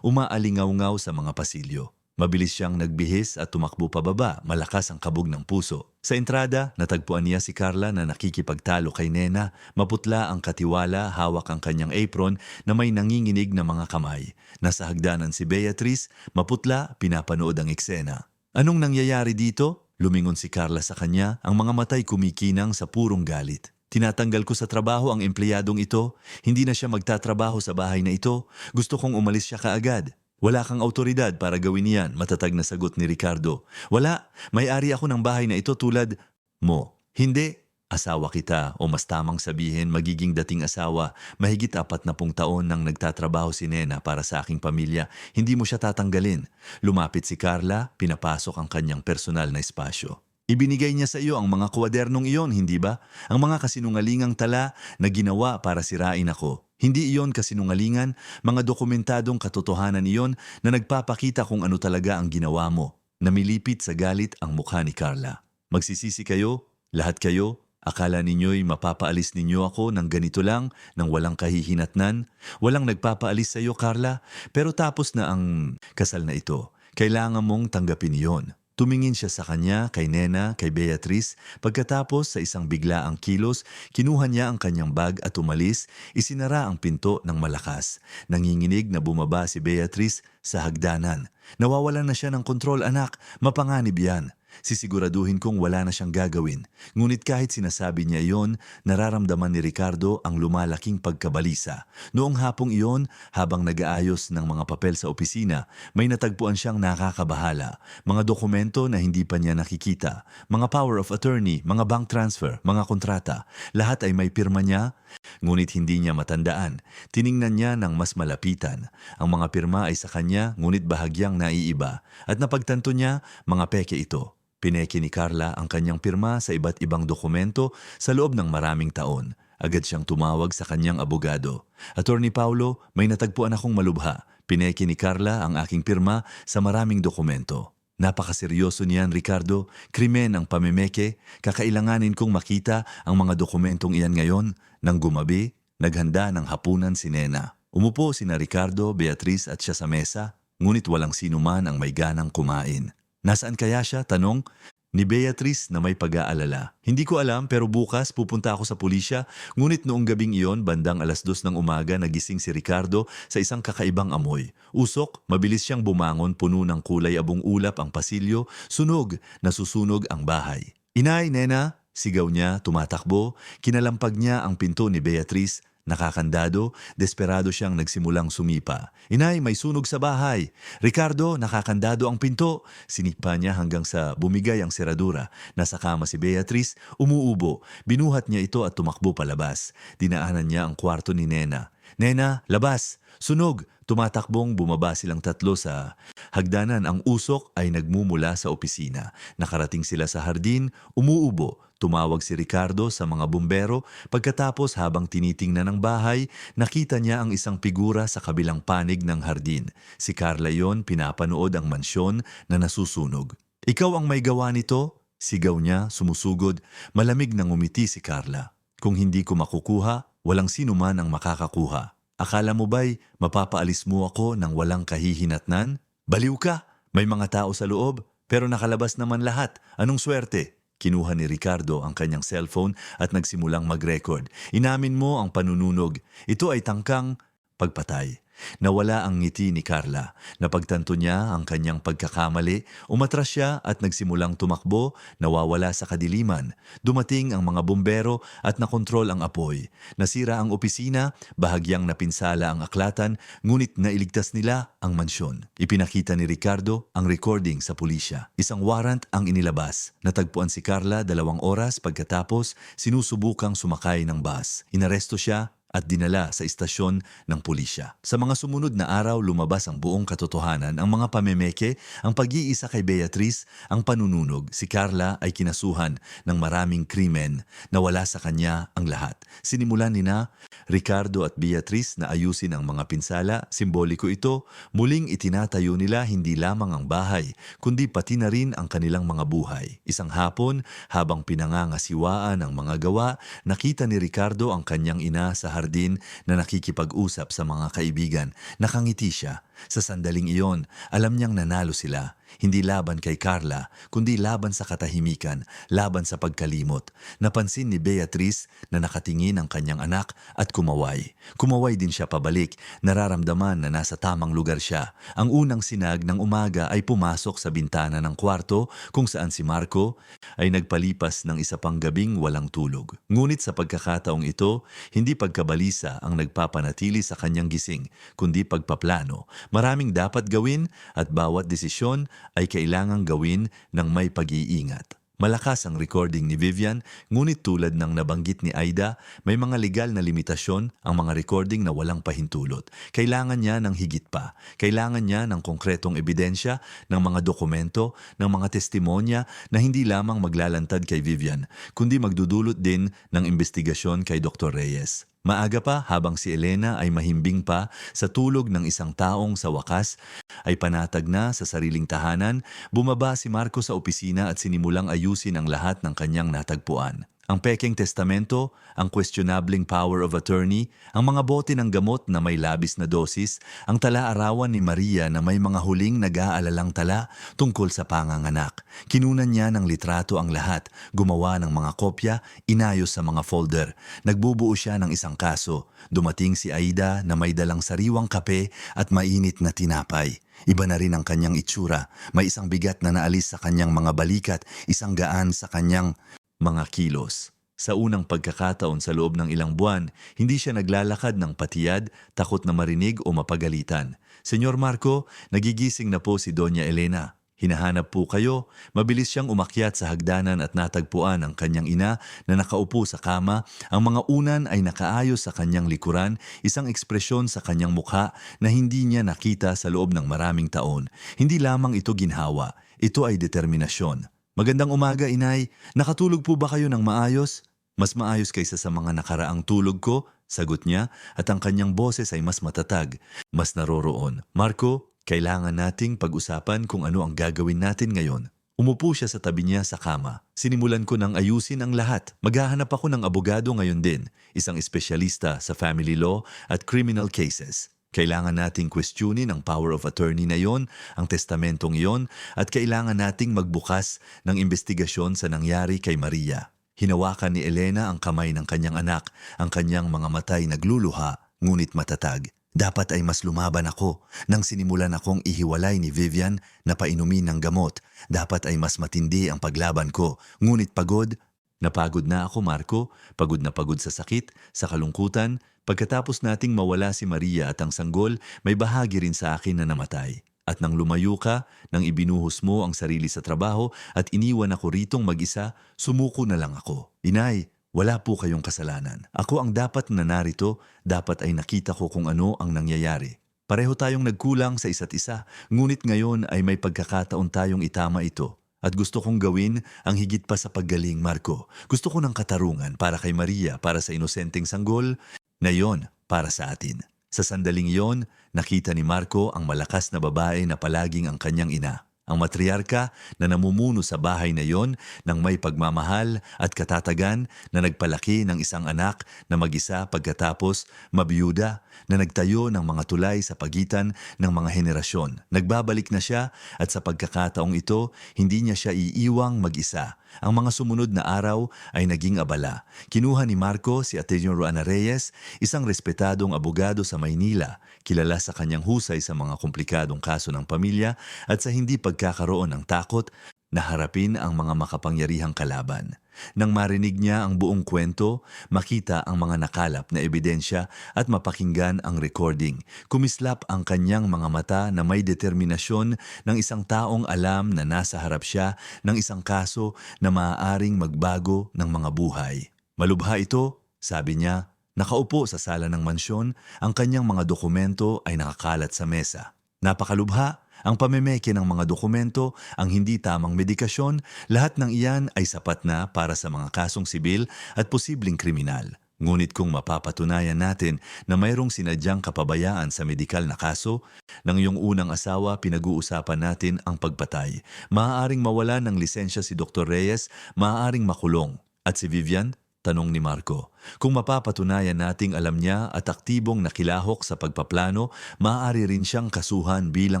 umaalingaw-ngaw sa mga pasilyo. Mabilis siyang nagbihis at tumakbo pababa, malakas ang kabog ng puso. Sa entrada, natagpuan niya si Carla na nakikipagtalo kay Nena. Maputla ang katiwala, hawak ang kanyang apron na may nanginginig na mga kamay. Nasa hagdanan si Beatrice, maputla, pinapanood ang eksena. Anong nangyayari dito? Lumingon si Carla sa kanya, ang mga matay kumikinang sa purong galit. Tinatanggal ko sa trabaho ang empleyadong ito. Hindi na siya magtatrabaho sa bahay na ito. Gusto kong umalis siya kaagad. Wala kang autoridad para gawin yan, matatag na sagot ni Ricardo. Wala, may-ari ako ng bahay na ito tulad mo. Hindi, asawa kita o mas tamang sabihin magiging dating asawa. Mahigit 40 taon nang nagtatrabaho si Nena para sa aking pamilya. Hindi mo siya tatanggalin. Lumapit si Carla, pinapasok ang kanyang personal na espasyo. Ibinigay niya sa iyo ang mga kwadernong iyon, hindi ba? Ang mga kasinungalingang tala na ginawa para sirain ako. Hindi iyon kasinungalingan, mga dokumentadong katotohanan iyon na nagpapakita kung ano talaga ang ginawa mo. Namilipit sa galit ang mukha ni Carla. Magsisisi kayo, lahat kayo, akala ninyo'y mapapaalis ninyo ako ng ganito lang, ng walang kahihinatnan. Walang nagpapaalis sa iyo, Carla, pero tapos na ang kasal na ito. Kailangan mong tanggapin iyon. Tumingin siya sa kanya, kay Nena, kay Beatrice. Pagkatapos sa isang biglaang kilos, kinuha niya ang kanyang bag at umalis, isinara ang pinto ng malakas. Nanginginig na bumaba si Beatrice sa hagdanan. Nawawalan na siya ng kontrol, anak, mapanganib yan. Sisiguraduhin kong wala na siyang gagawin. Ngunit kahit sinasabi niya iyon, nararamdaman ni Ricardo ang lumalaking pagkabalisa. Noong hapong iyon, habang nag-aayos ng mga papel sa opisina, may natagpuan siyang nakakabahala. Mga dokumento na hindi pa niya nakikita. Mga power of attorney, mga bank transfer, mga kontrata. Lahat ay may pirma niya, ngunit hindi niya matandaan. Tiningnan niya ng mas malapitan. Ang mga pirma ay sa kanya, ngunit bahagyang naiiba. At napagtanto niya, mga peke ito. Pineke ni Carla ang kanyang pirma sa iba't ibang dokumento sa loob ng maraming taon. Agad siyang tumawag sa kanyang abogado. Attorney Paulo, may natagpuan akong malubha. Pineke ni Carla ang aking pirma sa maraming dokumento. Napakaseryoso niyan, Ricardo. Krimen ang pamimeke. Kakailanganin kong makita ang mga dokumentong iyan ngayon. Nang gumabi, naghanda ng hapunan si Nena. Umupo sina Ricardo, Beatrice at siya sa mesa, ngunit walang sino man ang may ganang kumain. Nasaan kaya siya? Tanong ni Beatrice na may pag-aalala. Hindi ko alam pero bukas pupunta ako sa pulisya. Ngunit noong gabing iyon, bandang 2:00 ng umaga, nagising si Ricardo sa isang kakaibang amoy. Usok, mabilis siyang bumangon, puno ng kulay abong ulap ang pasilyo. Sunog, nasusunog ang bahay. Inay, Nena, sigaw niya, tumatakbo. Kinalampag niya ang pinto ni Beatrice. Nakakandado, desperado siyang nagsimulang sumipa. Inay, may sunog sa bahay. Ricardo, nakakandado ang pinto. Sinipa niya hanggang sa bumigay ang seradura. Nasa kama si Beatrice, umuubo. Binuhat niya ito at tumakbo palabas. Dinaanan niya ang kwarto ni Nena. Nena, labas! Sunog! Tumatakbong bumaba silang tatlo sa hagdanan. Ang usok ay nagmumula sa opisina. Nakarating sila sa hardin, umuubo. Tumawag si Ricardo sa mga bumbero. Pagkatapos habang tinitingnan ang bahay, nakita niya ang isang figura sa kabilang panig ng hardin. Si Carla yon, pinapanood ang mansyon na nasusunog. Ikaw ang may gawa nito? Sigaw niya, sumusugod. Malamig nang umiti si Carla. Kung hindi ko makukuha, walang sino man ang makakakuha. Akala mo ba'y mapapaalis mo ako ng walang kahihinatnan? Baliw ka! May mga tao sa loob, pero nakalabas naman lahat. Anong swerte? Kinuha ni Ricardo ang kanyang cellphone at nagsimulang mag-record. Inamin mo ang panununog. Ito ay tangkang pagpatay. Nawala ang ngiti ni Carla. Napagtanto niya ang kanyang pagkakamali, umatras siya at nagsimulang tumakbo, nawawala sa kadiliman. Dumating ang mga bumbero at nakontrol ang apoy. Nasira ang opisina, bahagyang napinsala ang aklatan, ngunit nailigtas nila ang mansyon. Ipinakita ni Ricardo ang recording sa pulisya. Isang warrant ang inilabas. Natagpuan si Carla 2 oras pagkatapos sinusubukang sumakay ng bus. Inaresto siya at dinala sa istasyon ng pulisya. Sa mga sumunod na araw, lumabas ang buong katotohanan, ang mga pamemeke, ang pag-iisa kay Beatrice, ang panununog. Si Carla ay kinasuhan ng maraming krimen, nawala sa kanya ang lahat. Sinimulan nina Ricardo at Beatrice na ayusin ang mga pinsala, simboliko ito, muling itinatayo nila hindi lamang ang bahay, kundi pati na rin ang kanilang mga buhay. Isang hapon, habang pinangangasiwaan ang mga gawa, nakita ni Ricardo ang kanyang ina sa hardin na nakikipag-usap sa mga kaibigan. Nakangiti siya. Sa sandaling iyon, alam niyang nanalo sila. Hindi laban kay Carla, kundi laban sa katahimikan, laban sa pagkalimot. Napansin ni Beatrice na nakatingin ang kanyang anak at kumaway. Kumaway din siya pabalik, nararamdaman na nasa tamang lugar siya. Ang unang sinag ng umaga ay pumasok sa bintana ng kwarto kung saan si Marco ay nagpalipas ng isa pang gabing walang tulog. Ngunit sa pagkakataong ito, hindi pagkabalisa ang nagpapanatili sa kanyang gising, kundi pagpaplano. Maraming dapat gawin at bawat desisyon ay kailangang gawin ng may pag-iingat. Malakas ang recording ni Vivian, ngunit tulad ng nabanggit ni Aida, may mga legal na limitasyon ang mga recording na walang pahintulot. Kailangan niya ng higit pa. Kailangan niya ng konkretong ebidensya, ng mga dokumento, ng mga testimonya na hindi lamang maglalantad kay Vivian, kundi magdudulot din ng investigasyon kay Dr. Reyes. Maaga pa, habang si Elena ay mahimbing pa sa tulog ng isang taong sa wakas ay panatag na sa sariling tahanan, bumaba si Marco sa opisina at sinimulang ayusin ang lahat ng kanyang natagpuan. Ang pekeng testamento, ang questionabling power of attorney, ang mga bote ng gamot na may labis na dosis, ang tala-arawan ni Maria na may mga huling nag-aalalang tala tungkol sa panganganak. Kinunan niya ng litrato ang lahat, gumawa ng mga kopya, inayos sa mga folder. Nagbubuo siya ng isang kaso. Dumating si Aida na may dalang sariwang kape at mainit na tinapay. Iba na rin ang kanyang itsura. May isang bigat na naalis sa kanyang mga balikat, isang gaan sa kanyang mga kilos. Sa unang pagkakataon sa loob ng ilang buwan, hindi siya naglalakad ng patiyad, takot na marinig o mapagalitan. Senyor Marco, nagigising na po si Doña Elena. Hinahanap po kayo. Mabilis siyang umakyat sa hagdanan at natagpuan ang kanyang ina na nakaupo sa kama. Ang mga unan ay nakaayos sa kanyang likuran, isang ekspresyon sa kanyang mukha na hindi niya nakita sa loob ng maraming taon. Hindi lamang ito ginhawa, ito ay determinasyon. Magandang umaga, Inay. Nakatulog po ba kayo ng maayos? Mas maayos kaysa sa mga nakaraang tulog ko, sagot niya, at ang kanyang boses ay mas matatag, mas naroroon. Marco, kailangan nating pag-usapan kung ano ang gagawin natin ngayon. Umupo siya sa tabi niya sa kama. Sinimulan ko ng ayusin ang lahat. Maghahanap ako ng abogado ngayon din, isang espesyalista sa family law at criminal cases. Kailangan nating questionin ang power of attorney na yon, ang testamentong yon, at kailangan nating magbukas ng investigasyon sa nangyari kay Maria. Hinawakan ni Elena ang kamay ng kanyang anak, ang kanyang mga matay nagluluha, ngunit matatag. Dapat ay mas lumaban ako nang sinimulan akong ihiwalay ni Vivian na painumin ng gamot. Dapat ay mas matindi ang paglaban ko, ngunit pagod. Napagod na ako, Marco, pagod na pagod sa sakit, sa kalungkutan. Pagkatapos nating mawala si Maria at ang sanggol, may bahagi rin sa akin na namatay. At nang lumayo ka, nang ibinuhos mo ang sarili sa trabaho at iniwan ako ritong mag-isa, sumuko na lang ako. Inay, wala po kayong kasalanan. Ako ang dapat na narito, dapat ay nakita ko kung ano ang nangyayari. Pareho tayong nagkulang sa isa't isa, ngunit ngayon ay may pagkakataon tayong itama ito. At gusto kong gawin ang higit pa sa paggaling, Marco. Gusto ko ng katarungan para kay Maria, para sa inosenteng sanggol, na yon para sa atin. Sa sandaling iyon, nakita ni Marco ang malakas na babae na palaging ang kanyang ina. Ang matriarka na namumuno sa bahay na iyon ng may pagmamahal at katatagan na nagpalaki ng isang anak na mag-isa pagkatapos mabiyuda, na nagtayo ng mga tulay sa pagitan ng mga henerasyon. Nagbabalik na siya at sa pagkakataong ito, hindi niya siya iiwang mag-isa. Ang mga sumunod na araw ay naging abala. Kinuha ni Marco si Ateneo Ruana Reyes, isang respetadong abogado sa Maynila, kilala sa kanyang husay sa mga komplikadong kaso ng pamilya at sa hindi pagkakaroon ng takot na harapin ang mga makapangyarihang kalaban. Nang marinig niya ang buong kwento, makita ang mga nakalap na ebidensya at mapakinggan ang recording, kumislap ang kanyang mga mata na may determinasyon ng isang taong alam na nasa harap siya ng isang kaso na maaaring magbago ng mga buhay. Malubha ito, sabi niya. Nakaupo sa sala ng mansyon, ang kanyang mga dokumento ay nakakalat sa mesa. Napakalubha, ang pamemeke ng mga dokumento, ang hindi tamang medikasyon, lahat ng iyan ay sapat na para sa mga kasong sibil at posibleng kriminal. Ngunit kung mapapatunayan natin na mayroong sinadyang kapabayaan sa medikal na kaso, ng iyong unang asawa pinag-uusapan natin ang pagpatay. Maaaring mawala ng lisensya si Dr. Reyes, maaaring makulong. At si Vivian? Tanong ni Marco. Kung mapapatunayan nating alam niya at aktibong nakilahok sa pagpaplano, maaari rin siyang kasuhan bilang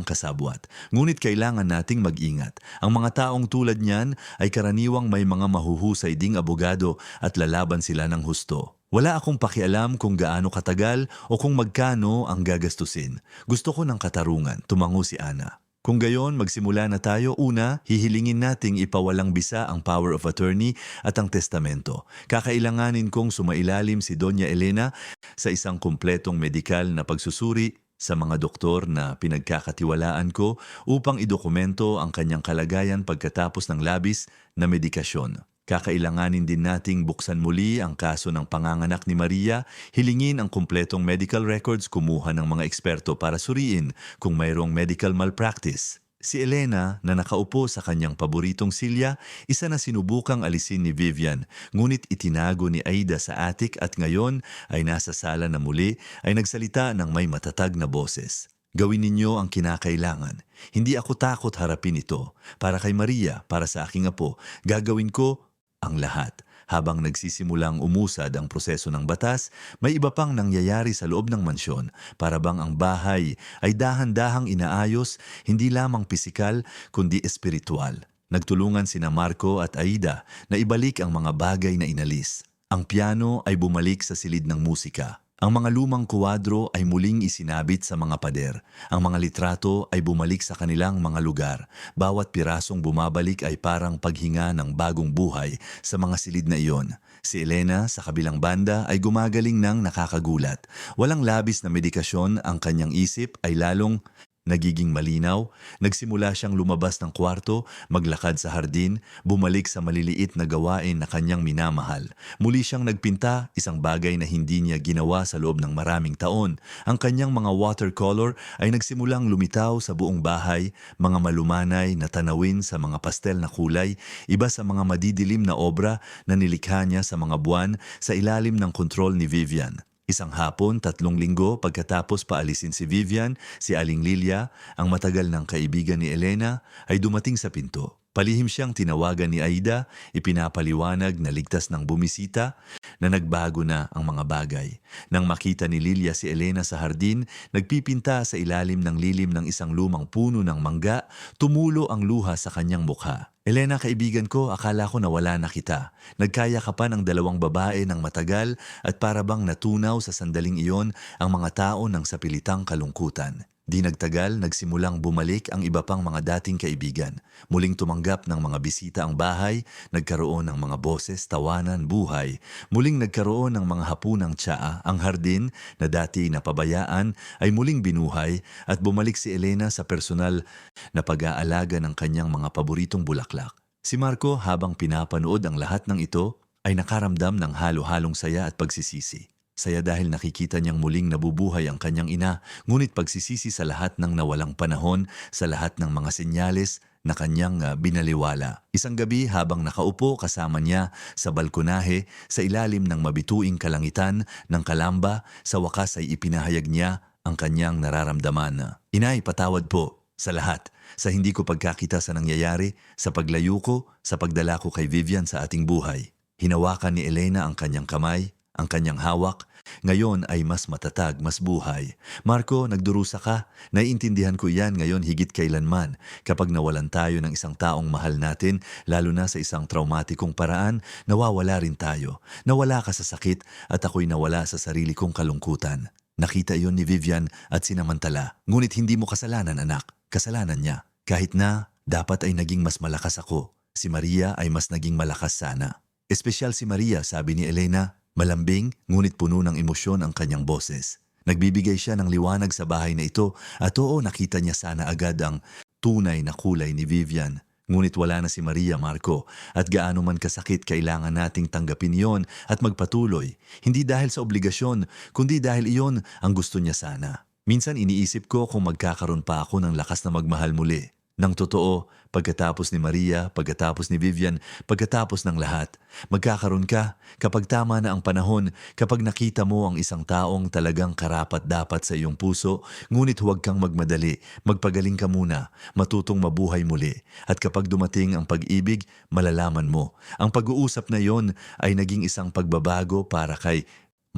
kasabwat. Ngunit kailangan nating mag-ingat. Ang mga taong tulad niyan ay karaniwang may mga mahuhusay ding abogado at lalaban sila ng husto. Wala akong pakialam kung gaano katagal o kung magkano ang gagastusin. Gusto ko ng katarungan, tumango si Ana. Kung gayon, magsimula na tayo. Una, hihilingin nating ipawalang bisa ang power of attorney at ang testamento. Kakailanganin kong sumailalim si Doña Elena sa isang kumpletong medikal na pagsusuri sa mga doktor na pinagkakatiwalaan ko upang idokumento ang kanyang kalagayan pagkatapos ng labis na medikasyon. Kakailanganin din nating buksan muli ang kaso ng panganganak ni Maria, hilingin ang kumpletong medical records, kumuha ng mga eksperto para suriin kung mayroong medical malpractice. Si Elena na nakaupo sa kanyang paboritong silya, isa na sinubukang alisin ni Vivian, ngunit itinago ni Aida sa attic at ngayon ay nasa sala na muli ay nagsalita ng may matatag na boses. Gawin ninyo ang kinakailangan. Hindi ako takot harapin ito. Para kay Maria, para sa aking apo, gagawin ko ang lahat. Habang nagsisimulang umusad ang proseso ng batas, may iba pang nangyayari sa loob ng mansyon. Para bang ang bahay ay dahan-dahang inaayos, hindi lamang pisikal kundi espiritual. Nagtulungan sina Marco at Aida na ibalik ang mga bagay na inalis. Ang piano ay bumalik sa silid ng musika. Ang mga lumang kuwadro ay muling isinabit sa mga pader. Ang mga litrato ay bumalik sa kanilang mga lugar. Bawat pirasong bumabalik ay parang paghinga ng bagong buhay sa mga silid na iyon. Si Elena sa kabilang banda ay gumagaling ng nakakagulat. Walang labis na medikasyon, ang kanyang isip ay lalong nagiging malinaw. Nagsimula siyang lumabas ng kwarto, maglakad sa hardin, bumalik sa maliliit na gawain na kanyang minamahal. Muli siyang nagpinta, isang bagay na hindi niya ginawa sa loob ng maraming taon. Ang kanyang mga watercolor ay nagsimulang lumitaw sa buong bahay, mga malumanay na tanawin sa mga pastel na kulay, iba sa mga madidilim na obra na nilikha niya sa mga buwan sa ilalim ng kontrol ni Vivian. Isang hapon, 3 linggo pagkatapos paalisin si Vivian, si Aling Lilia, ang matagal ng kaibigan ni Elena, ay dumating sa pinto. Palihim siyang tinawagan ni Aida, ipinapaliwanag na ligtas ng bumisita, na nagbago na ang mga bagay. Nang makita ni Lilia si Elena sa hardin, nagpipinta sa ilalim ng lilim ng isang lumang puno ng mangga, tumulo ang luha sa kanyang mukha. Elena, kaibigan ko, akala ko nawala na kita. Nagkaya ka pa ng 2 babae ng matagal at para bang natunaw sa sandaling iyon ang mga tao ng sapilitang kalungkutan. Di nagtagal, nagsimulang bumalik ang iba pang mga dating kaibigan. Muling tumanggap ng mga bisita ang bahay, nagkaroon ng mga boses, tawanan, buhay. Muling nagkaroon ng mga hapunang tsaa. Ang hardin na dati napabayaan ay muling binuhay at bumalik si Elena sa personal na pag-aalaga ng kanyang mga paboritong bulaklak. Si Marco, habang pinapanood ang lahat ng ito, ay nakaramdam ng halo-halong saya at pagsisisi. Saya dahil nakikita niyang muling nabubuhay ang kanyang ina, ngunit pagsisisi sa lahat ng nawalang panahon, sa lahat ng mga senyales na kanyang binaliwala. Isang gabi habang nakaupo kasama niya sa balkonahe, sa ilalim ng mabituing kalangitan ng Kalamba, sa wakas ay ipinahayag niya ang kanyang nararamdaman. Inay, patawad po. Sa lahat, sa hindi ko pagkakita sa nangyayari, sa paglayo ko, sa pagdala ko kay Vivian sa ating buhay. Hinawakan ni Elena ang kanyang kamay, ang kanyang hawak. Ngayon ay mas matatag, mas buhay. Marco, nagdurusa ka. Naiintindihan ko yan ngayon higit kailanman. Kapag nawalan tayo ng isang taong mahal natin, lalo na sa isang traumatikong paraan, nawawala rin tayo. Nawala ka sa sakit at ako'y nawala sa sarili kong kalungkutan. Nakita iyon ni Vivian at sinamantala. Ngunit hindi mo kasalanan, anak. Kasalanan niya. Kahit na, dapat ay naging mas malakas ako. Si Maria ay mas naging malakas sana. Espesyal si Maria, sabi ni Elena. Malambing, ngunit puno ng emosyon ang kanyang boses. Nagbibigay siya ng liwanag sa bahay na ito at oo, nakita niya sana agad ang tunay na kulay ni Vivian. Ngunit wala na si Maria, Marco, at gaano man kasakit kailangan nating tanggapin iyon at magpatuloy. Hindi dahil sa obligasyon, kundi dahil iyon ang gusto niya sana. Minsan iniisip ko kung magkakaroon pa ako ng lakas na magmahal muli. Nang totoo, pagkatapos ni Maria, pagkatapos ni Vivian, pagkatapos ng lahat, magkakaroon ka kapag tama na ang panahon, kapag nakita mo ang isang taong talagang karapat-dapat sa iyong puso, ngunit huwag kang magmadali, magpagaling ka muna, matutong mabuhay muli. At kapag dumating ang pag-ibig, malalaman mo. Ang pag-uusap na yon ay naging isang pagbabago para kay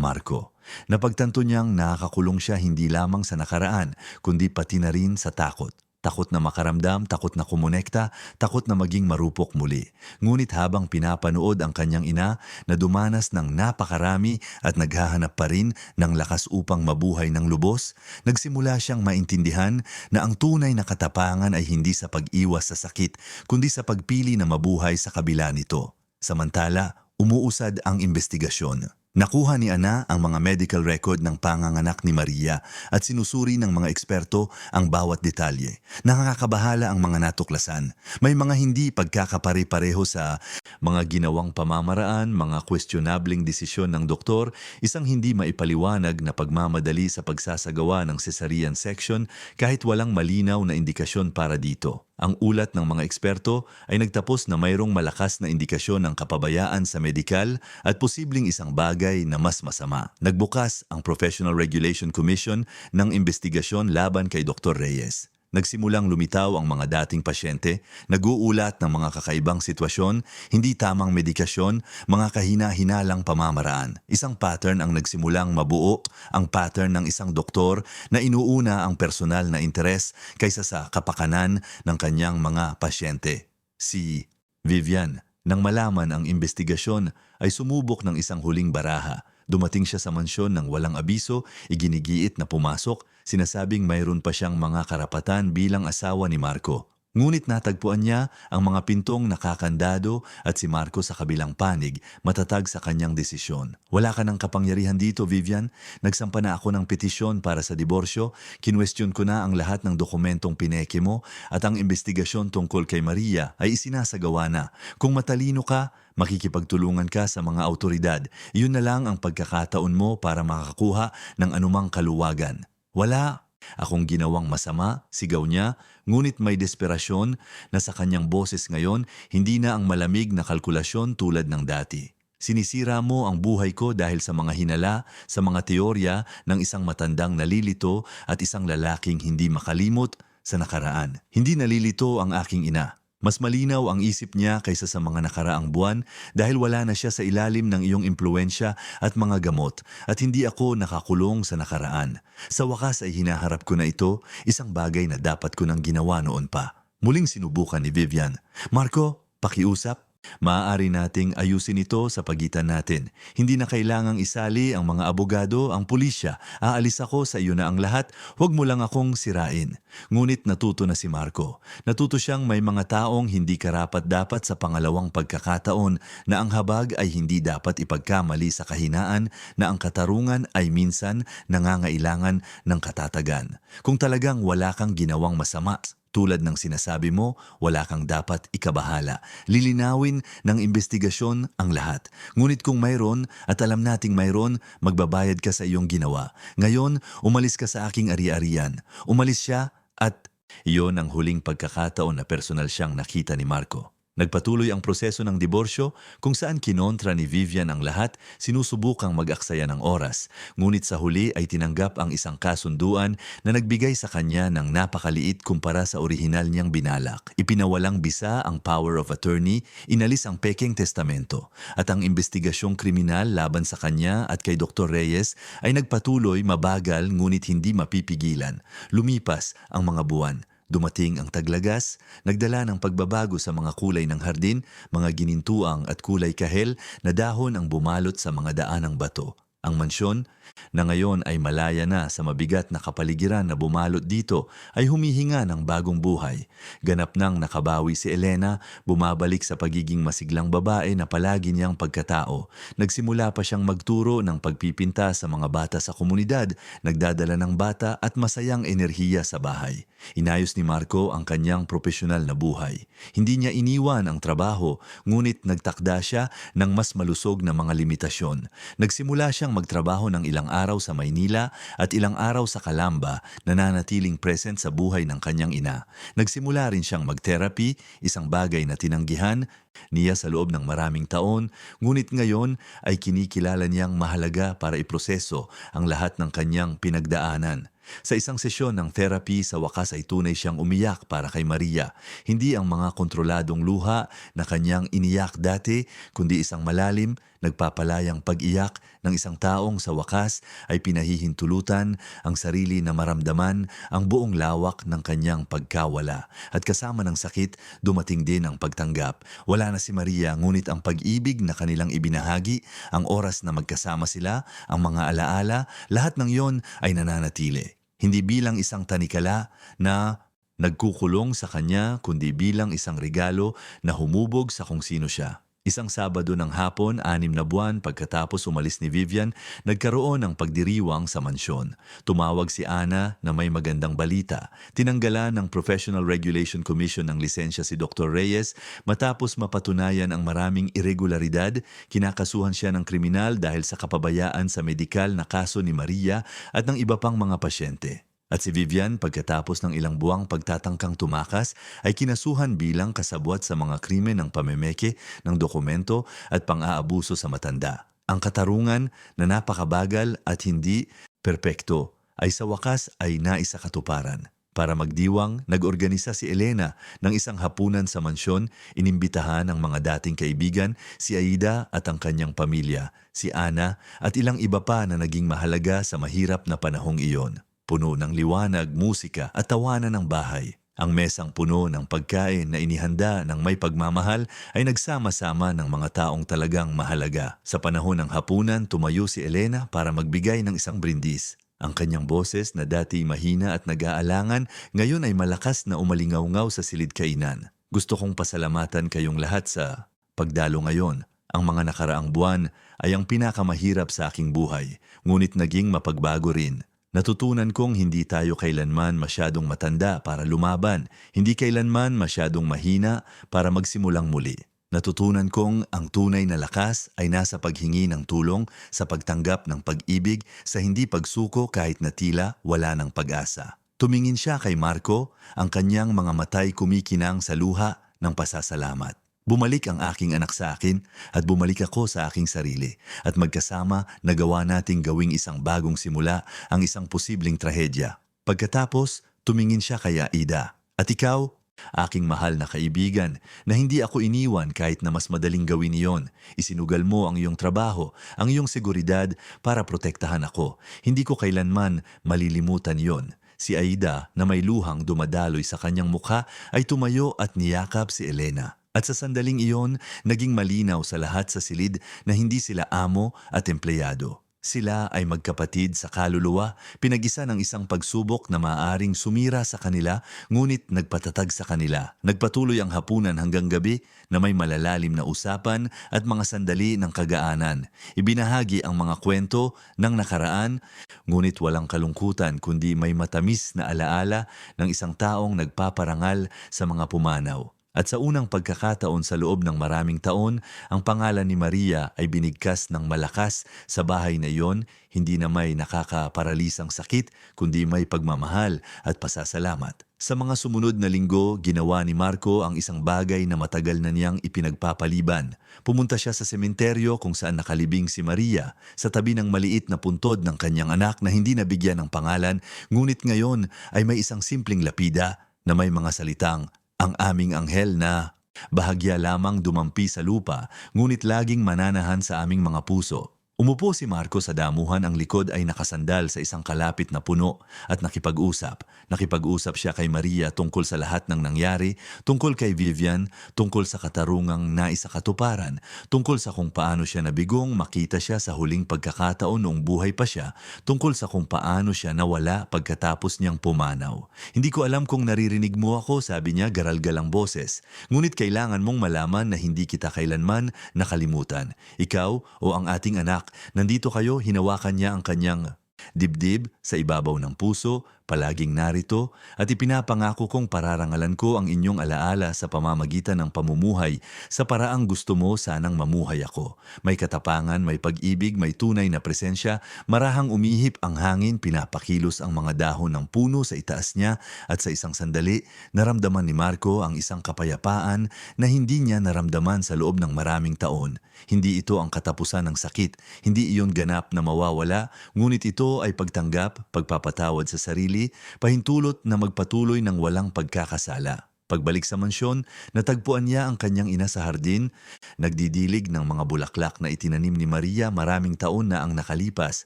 Marco. Napagtanto niyang nakakakulong siya hindi lamang sa nakaraan, kundi pati na rin sa takot. Takot na makaramdam, takot na kumonekta, takot na maging marupok muli. Ngunit habang pinapanood ang kanyang ina na dumanas ng napakarami at naghahanap pa rin ng lakas upang mabuhay ng lubos, nagsimula siyang maintindihan na ang tunay na katapangan ay hindi sa pag-iwas sa sakit, kundi sa pagpili na mabuhay sa kabila nito. Samantala, umuusad ang investigasyon. Nakuha ni Ana ang mga medical record ng panganganak ni Maria at sinusuri ng mga eksperto ang bawat detalye. Nakakabahala ang mga natuklasan. May mga hindi pagkakapare-pareho sa mga ginawang pamamaraan, mga questionabling desisyon ng doktor, isang hindi maipaliwanag na pagmamadali sa pagsasagawa ng cesarean section kahit walang malinaw na indikasyon para dito. Ang ulat ng mga eksperto ay nagtapos na mayroong malakas na indikasyon ng kapabayaan sa medikal at posibleng isang bagay na mas masama. Nagbukas ang Professional Regulation Commission ng investigasyon laban kay Dr. Reyes. Nagsimulang lumitaw ang mga dating pasyente, nag-uulat ng mga kakaibang sitwasyon, hindi tamang medikasyon, mga kahina-hinalang pamamaraan. Isang pattern ang nagsimulang mabuo, ang pattern ng isang doktor na inuuna ang personal na interes kaysa sa kapakanan ng kanyang mga pasyente. Si Vivian, nang malaman ang investigasyon, ay sumubok ng isang huling baraha. Dumating siya sa mansyon ng walang abiso, iginigiit na pumasok, sinasabing mayroon pa siyang mga karapatan bilang asawa ni Marco. Ngunit natagpuan niya ang mga pintong nakakandado at si Marco sa kabilang panig, matatag sa kanyang desisyon. Wala ka ng kapangyarihan dito, Vivian. Nagsampa na ako ng petisyon para sa diborsyo, kinwestiyon ko na ang lahat ng dokumentong pineke mo at ang investigasyon tungkol kay Maria ay isinasagawa na. Kung matalino ka, makikipagtulungan ka sa mga autoridad. Iyon na lang ang pagkakataon mo para makakuha ng anumang kaluwagan. Wala akong ginawang masama, sigaw niya, ngunit may desperasyon na sa kanyang boses ngayon, hindi na ang malamig na kalkulasyon tulad ng dati. Sinisira mo ang buhay ko dahil sa mga hinala, sa mga teorya ng isang matandang nalilito at isang lalaking hindi makalimot sa nakaraan. Hindi nalilito ang aking ina. Mas malinaw ang isip niya kaysa sa mga nakaraang buwan dahil wala na siya sa ilalim ng iyong impluensya at mga gamot at hindi ako nakakulong sa nakaraan. Sa wakas ay hinaharap ko na ito, isang bagay na dapat ko nang ginawa noon pa. Muling sinubukan ni Vivian. Marco, pakiusap. Maaari nating ayusin ito sa pagitan natin. Hindi na kailangang isali ang mga abogado, ang pulisya. Aalis ako sa iyo na ang lahat, huwag mo lang akong sirain. Ngunit natuto na si Marco. Natuto siyang may mga taong hindi karapat-dapat sa pangalawang pagkakataon na ang habag ay hindi dapat ipagkamali sa kahinaan na ang katarungan ay minsan nangangailangan ng katatagan. Kung talagang wala kang ginawang masama, tulad ng sinasabi mo, wala kang dapat ikabahala. Lilinawin ng investigasyon ang lahat. Ngunit kung mayroon at alam nating mayroon, magbabayad ka sa iyong ginawa. Ngayon, umalis ka sa aking ari-arian. Umalis siya at iyon ang huling pagkakataon na personal siyang nakita ni Marco. Nagpatuloy ang proseso ng diborsyo kung saan kinontra ni Vivian ang lahat, sinusubukang mag-aksaya ng oras. Ngunit sa huli ay tinanggap ang isang kasunduan na nagbigay sa kanya ng napakaliit kumpara sa orihinal niyang binalak. Ipinawalang bisa ang power of attorney, inalis ang pekeng testamento, at ang investigasyong kriminal laban sa kanya at kay Dr. Reyes ay nagpatuloy, mabagal ngunit hindi mapipigilan. Lumipas ang mga buwan. Dumating ang taglagas, nagdala ng pagbabago sa mga kulay ng hardin, mga ginintuang at kulay kahel na dahon ang bumalot sa mga daan ng bato. Ang mansyon, na ngayon ay malaya na sa mabigat na kapaligiran na bumalot dito, ay humihinga ng bagong buhay. Ganap nang nakabawi si Elena, bumabalik sa pagiging masiglang babae na palagi niyang pagkatao. Nagsimula pa siyang magturo ng pagpipinta sa mga bata sa komunidad, nagdadala ng bata at masayang enerhiya sa bahay. Inayos ni Marco ang kanyang propesyonal na buhay. Hindi niya iniwan ang trabaho, ngunit nagtakda siya ng mas malusog na mga limitasyon. Nagsimula siyang magtrabaho ng ilang araw sa Maynila at ilang araw sa Calamba, nananatiling present sa buhay ng kanyang ina. Nagsimula rin siyang mag-therapy, isang bagay na tinanggihan niya sa loob ng maraming taon, ngunit ngayon ay kinikilala niyang mahalaga para iproseso ang lahat ng kanyang pinagdaanan. Sa isang sesyon ng therapy, sa wakas ay tunay siyang umiyak para kay Maria. Hindi ang mga kontroladong luha na kanyang iniyak dati, kundi isang malalim, nagpapalayang pag-iyak ng isang taong sa wakas ay pinahihintulutan ang sarili na maramdaman ang buong lawak ng kanyang pagkawala. At kasama ng sakit, dumating din ang pagtanggap. Wala na si Maria, ngunit ang pag-ibig na kanilang ibinahagi, ang oras na magkasama sila, ang mga alaala, lahat ng yon ay nananatili. Hindi bilang isang tanikala na nagkukulong sa kanya, kundi bilang isang regalo na humubog sa kung sino siya. Isang Sabado ng hapon, 6 na buwan pagkatapos umalis ni Vivian, nagkaroon ng pagdiriwang sa mansyon. Tumawag si Ana na may magandang balita. Tinanggalan ng Professional Regulation Commission ng lisensya si Dr. Reyes matapos mapatunayan ang maraming irregularidad. Kinakasuhan siya ng kriminal dahil sa kapabayaan sa medikal na kaso ni Maria at ng iba pang mga pasyente. At si Vivian, pagkatapos ng ilang buwang pagtatangkang tumakas, ay kinasuhan bilang kasabwat sa mga krimen ng pamemeke ng dokumento at pang-aabuso sa matanda. Ang katarungan na napakabagal at hindi perpekto ay sa wakas ay naisakatuparan. Para magdiwang, nag-organisa si Elena ng isang hapunan sa mansyon, inimbitahan ang mga dating kaibigan, si Aida at ang kanyang pamilya, si Ana at ilang iba pa na naging mahalaga sa mahirap na panahong iyon. Puno ng liwanag, musika at tawanan ng bahay. Ang mesang puno ng pagkain na inihanda ng may pagmamahal ay nagsama-sama ng mga taong talagang mahalaga. Sa panahon ng hapunan, tumayo si Elena para magbigay ng isang brindis. Ang kanyang boses na dati mahina at nag-aalangan, ngayon ay malakas na umalingaw-ngaw sa silid kainan. Gusto kong pasalamatan kayong lahat sa pagdalo ngayon. Ang mga nakaraang buwan ay ang pinakamahirap sa aking buhay, ngunit naging mapagbago rin. Natutunan kong hindi tayo kailanman masyadong matanda para lumaban, hindi kailanman masyadong mahina para magsimulang muli. Natutunan kong ang tunay na lakas ay nasa paghingi ng tulong, sa pagtanggap ng pag-ibig, sa hindi pagsuko kahit na tila wala ng pag-asa. Tumingin siya kay Marco, ang kanyang mga matay kumikinang sa luha ng pasasalamat. Bumalik ang aking anak sa akin at bumalik ako sa aking sarili at magkasama nagawa nating gawing isang bagong simula ang isang posibleng trahedya. Pagkatapos, tumingin siya kay Aida. At ikaw, aking mahal na kaibigan, na hindi ako iniwan kahit na mas madaling gawin iyon. Isinugal mo ang iyong trabaho, ang iyong seguridad para protektahan ako. Hindi ko kailanman malilimutan iyon. Si Aida na may luhang dumadaloy sa kanyang mukha ay tumayo at niyakap si Elena. At sa sandaling iyon, naging malinaw sa lahat sa silid na hindi sila amo at empleyado. Sila ay magkapatid sa kaluluwa, pinag-isa ng isang pagsubok na maaaring sumira sa kanila, ngunit nagpatatag sa kanila. Nagpatuloy ang hapunan hanggang gabi na may malalalim na usapan at mga sandali ng kagaanan. Ibinahagi ang mga kwento ng nakaraan, ngunit walang kalungkutan kundi may matamis na alaala ng isang taong nagpaparangal sa mga pumanaw. At sa unang pagkakataon sa loob ng maraming taon, ang pangalan ni Maria ay binigkas ng malakas sa bahay na iyon, hindi na may nakakaparalisang sakit, kundi may pagmamahal at pasasalamat. Sa mga sumunod na linggo, ginawa ni Marco ang isang bagay na matagal na niyang ipinagpapaliban. Pumunta siya sa sementeryo kung saan nakalibing si Maria sa tabi ng maliit na puntod ng kanyang anak na hindi nabigyan ng pangalan, ngunit ngayon ay may isang simpleng lapida na may mga salitang, "Ang aming anghel na bahagya lamang dumampi sa lupa, ngunit laging mananahan sa aming mga puso." Umupo si Marco sa damuhan, ang likod ay nakasandal sa isang kalapit na puno at nakipag-usap. Nakipag-usap siya kay Maria tungkol sa lahat ng nangyari, tungkol kay Vivian, tungkol sa katarungang naisakatuparan, tungkol sa kung paano siya nabigong makita siya sa huling pagkakataon noong buhay pa siya, tungkol sa kung paano siya nawala pagkatapos niyang pumanaw. "Hindi ko alam kung naririnig mo ako," sabi niya, garalgal ang boses. "Ngunit kailangan mong malaman na hindi kita kailanman nakalimutan. Ikaw o ang ating anak, nandito kayo." Hinawakan niya ang kanyang dibdib sa ibabaw ng puso, "Palaging narito at ipinapangako kong pararangalan ko ang inyong alaala sa pamamagitan ng pamumuhay sa paraang gusto mo sanang mamuhay ako. May katapangan, may pag-ibig, may tunay na presensya, marahang umihip ang hangin, pinapakilos ang mga dahon ng puno sa itaas niya." At sa isang sandali, naramdaman ni Marco ang isang kapayapaan na hindi niya naramdaman sa loob ng maraming taon. Hindi ito ang katapusan ng sakit, hindi iyon ganap na mawawala, ngunit ito ay pagtanggap, pagpapatawad sa sarili, pahintulot na magpatuloy ng walang pagkakasala. Pagbalik sa mansyon, natagpuan niya ang kanyang ina sa hardin, nagdidilig ng mga bulaklak na itinanim ni Maria maraming taon na ang nakalipas.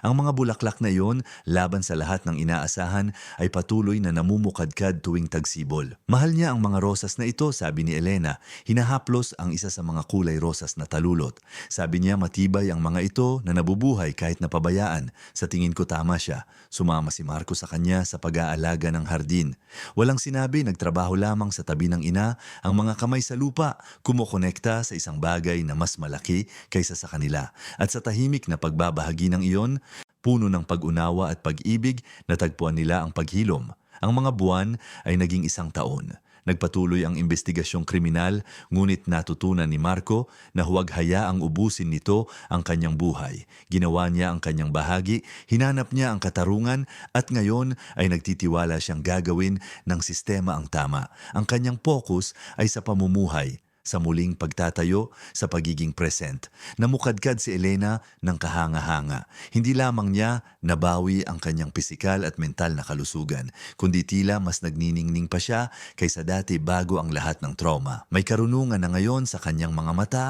Ang mga bulaklak na iyon, laban sa lahat ng inaasahan, ay patuloy na namumukadkad tuwing tagsibol. Mahal niya ang mga rosas na ito, sabi ni Elena. Hinahaplos ang isa sa mga kulay rosas na talulot. Sabi niya matibay ang mga ito na nabubuhay kahit napabayaan. Sa tingin ko tama siya. Sumama si Marco sa kanya sa pag-aalaga ng hardin. Walang sinabi, nagtrabaho lamang sa tabi ng ina, ang mga kamay sa lupa, kumokonekta sa isang bagay na mas malaki kaysa sa kanila. At sa tahimik na pagbabahagi ng iyon, puno ng pag-unawa at pag-ibig, natagpuan nila ang paghilom. Ang mga buwan ay naging isang taon. Nagpatuloy ang investigasyong kriminal, ngunit natutunan ni Marco na huwag hayaang ubusin nito ang kanyang buhay. Ginawa niya ang kanyang bahagi, hinanap niya ang katarungan, at ngayon ay nagtitiwala siyang gagawin ng sistema ang tama. Ang kanyang focus ay sa pamumuhay, sa muling pagtatayo, sa pagiging present. Namukadkad si Elena ng kahanga-hanga. Hindi lamang niya nabawi ang kanyang pisikal at mental na kalusugan, kundi tila mas nagniningning pa siya kaysa dati bago ang lahat ng trauma. May karunungan na ngayon sa kanyang mga mata,